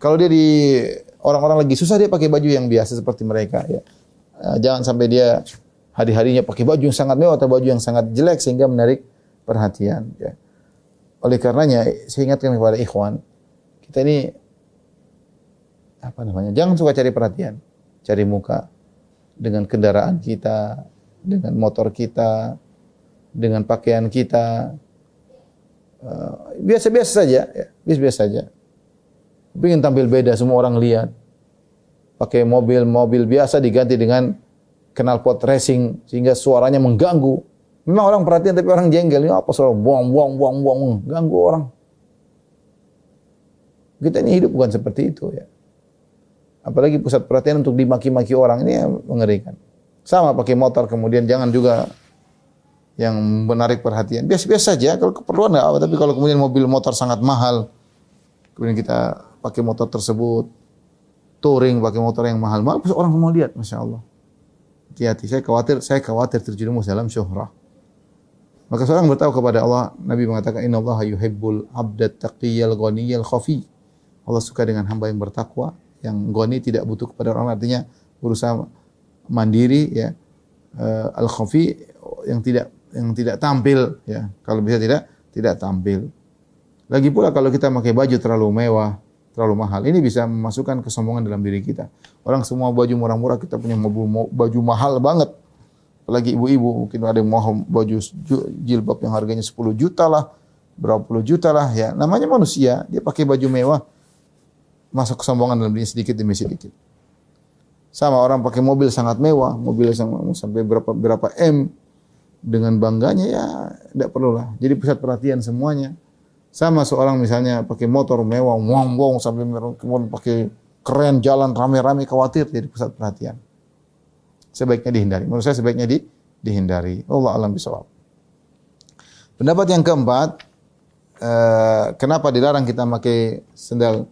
Kalau dia di orang-orang lagi susah, dia pakai baju yang biasa seperti mereka. Ya. Jangan sampai dia hari-harinya pakai baju yang sangat mewah atau baju yang sangat jelek sehingga menarik perhatian. Ya. Oleh karenanya, saya ingatkan kepada ikhwan, kita ini jangan suka cari perhatian, cari muka dengan kendaraan kita, dengan motor kita, dengan pakaian kita, biasa-biasa saja, ya. Biasa-biasa saja. Ingin tampil beda, semua orang lihat. Pakai mobil biasa diganti dengan knalpot racing sehingga suaranya mengganggu. Memang orang perhatian tapi orang jengkel. Ini apa suara buang, ganggu orang. Kita ini hidup bukan seperti itu, ya. Apalagi pusat perhatian untuk dimaki-maki orang, ini mengerikan. Sama pakai motor kemudian jangan juga yang menarik perhatian. Biasa-biasa saja kalau keperluan enggak apa, tapi kalau kemudian mobil motor sangat mahal, kemudian kita pakai motor tersebut, touring pakai motor yang mahal-mahal, orang semua lihat, Masya Allah. Hati-hati, saya khawatir terjerumus dalam syuhrah. Maka seorang bertahu kepada Allah, Nabi mengatakan, Inna Allah yuhibbul abdat taqiyal ghaniyal khafi. Allah suka dengan hamba yang bertakwa, yang ghani tidak butuh kepada orang, artinya berusaha mandiri, ya. Al-khafi yang tidak tampil, ya. Kalau bisa tidak tampil. Lagi pula kalau kita pakai baju terlalu mewah, terlalu mahal, ini bisa memasukkan kesombongan dalam diri kita. Orang semua baju murah-murah, kita punya baju mahal banget. Apalagi ibu-ibu, mungkin ada yang mau baju jilbab yang harganya 10 juta lah, berapa puluh juta lah, ya. Namanya manusia, dia pakai baju mewah, masuk kesombongan dalam diri sedikit demi sedikit. Sama orang pakai mobil sangat mewah, mobil sampai berapa M, dengan bangganya, ya tidak perlulah. Jadi pusat perhatian semuanya. Sama seorang misalnya pakai motor mewah, wong sampai kemudian pakai keren, jalan rame-rame, khawatir jadi pusat perhatian. Sebaiknya dihindari. Menurut saya sebaiknya dihindari. Allah alam bisawab. Pendapat yang keempat, kenapa dilarang kita pakai sendal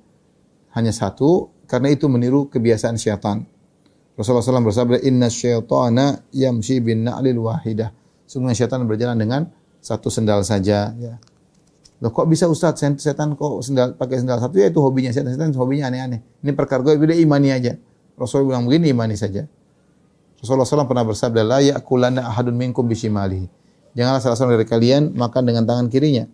hanya satu? Karena itu meniru kebiasaan syaitan. Rasulullah SAW bersabda, Inna syaitana yamshi bin na'lil wahidah. Sungguhnya syaitan berjalan dengan satu sendal saja. Ya. Loh kok bisa Ustaz, setan kok pakai sendal satu? Ya itu hobinya setan hobinya aneh-aneh. Ini perkara gue beda, imani aja. Rasulullah bilang begini, imani saja. Rasulullah SAW pernah bersabda, la ya'kulanna ahadun minkum bishimalihi. Janganlah salah seorang dari kalian makan dengan tangan kirinya.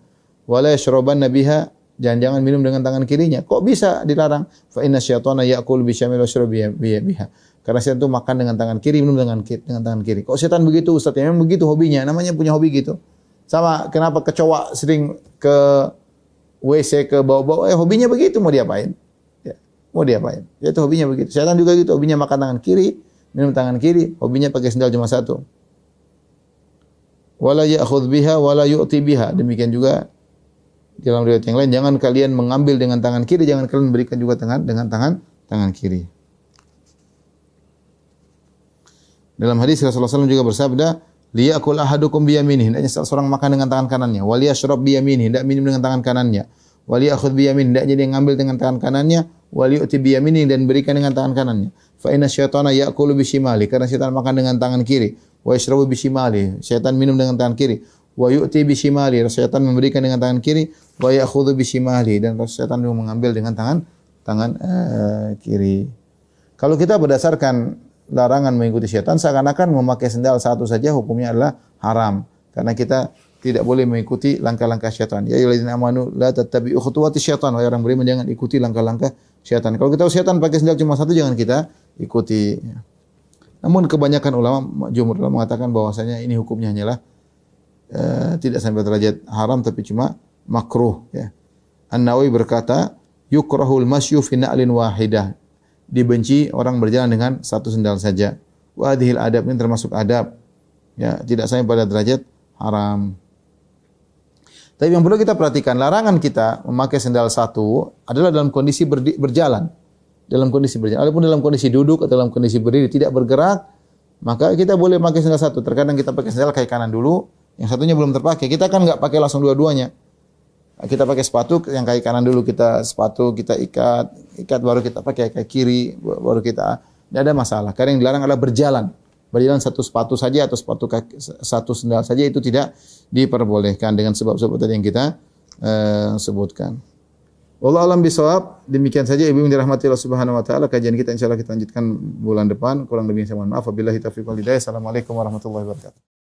Wala yashrabanna biha, jangan minum dengan tangan kirinya. Kok bisa dilarang? Fa inna syaitana ya'kul bisyamil washrabu biha. Karena setan itu makan dengan tangan kiri, minum dengan tangan kiri. Kok setan begitu Ustaz? Ya, memang begitu hobinya, namanya punya hobi gitu. Sama kenapa kecoa sering ke WC ke bawah-bawah, hobinya begitu, mau diapain? Ya, mau diapain? Ya itu hobinya begitu. Setan juga gitu, hobinya makan tangan kiri, minum tangan kiri, hobinya pakai sendal cuma satu. Wala ya'khudh biha wala yu'ti biha. Demikian juga dalam riwayat yang lain, jangan kalian mengambil dengan tangan kiri, jangan kalian berikan juga dengan tangan kiri. Dalam hadis Rasulullah SAW juga bersabda, liyakul ahadukum biyaminihi, hendaknya seorang makan dengan tangan kanannya, waliyashrab biyaminihi, hendak minum dengan tangan kanannya, waliyakhudh biyaminihi, hendaknya dia ngambil dengan tangan kanannya, waliyu'ti biyaminihi, dan berikan dengan tangan kanannya. Fa inna syaitana ya'kulu bishimali, karena syaitan makan dengan tangan kiri, wa yashrabu bishimali, syaitan minum dengan tangan kiri, wa yu'ti bishimali, syaitan memberikan dengan tangan kiri, wa ya'khudhu bishimali, dan syaitan mengambil dengan tangan tangan kiri. Kalau kita berdasarkan larangan mengikuti syaitan, seakan-akan memakai sendal satu saja hukumnya adalah haram. Karena kita tidak boleh mengikuti langkah-langkah syaitan. Ya ayyuhalladzina amanu la tattabi'u khutuwatis syaitan. Wahai orang beriman, jangan ikuti langkah-langkah syaitan. Kalau kita tahu syaitan pakai sendal cuma satu, jangan kita ikuti. Namun kebanyakan ulama, jumhur ulama mengatakan bahwasanya ini hukumnya hanyalah tidak sampai derajat haram, tapi cuma makruh. Ya. An-Nawawi berkata, yukrahul masyu fi na'lin wahidah. Dibenci orang berjalan dengan satu sendal saja. Wa hadhil adab, ini termasuk adab. Ya, tidak sampai pada derajat haram. Tapi yang perlu kita perhatikan, larangan kita memakai sendal satu adalah dalam kondisi berjalan. Dalam kondisi berjalan. Walaupun dalam kondisi duduk atau dalam kondisi berdiri tidak bergerak, maka kita boleh pakai sendal satu. Terkadang kita pakai sendal kaki kanan dulu, yang satunya belum terpakai. Kita kan nggak pakai langsung dua-duanya. Kita pakai sepatu, yang kaki kanan dulu kita sepatu, kita ikat baru kita pakai kaki kiri, baru kita, tidak ada masalah. Karena yang dilarang adalah berjalan. Berjalan satu sepatu saja atau satu sendal saja itu tidak diperbolehkan dengan sebab-sebab tadi yang kita sebutkan. Wallahu a'lam bishawab. Demikian saja ibu yang dirahmati Allah Subhanahu wa taala, kajian kita insyaallah kita lanjutkan bulan depan. Kurang lebihnya saya mohon maaf. Wabillahi taufiq wal hidayah. Assalamualaikum warahmatullahi wabarakatuh.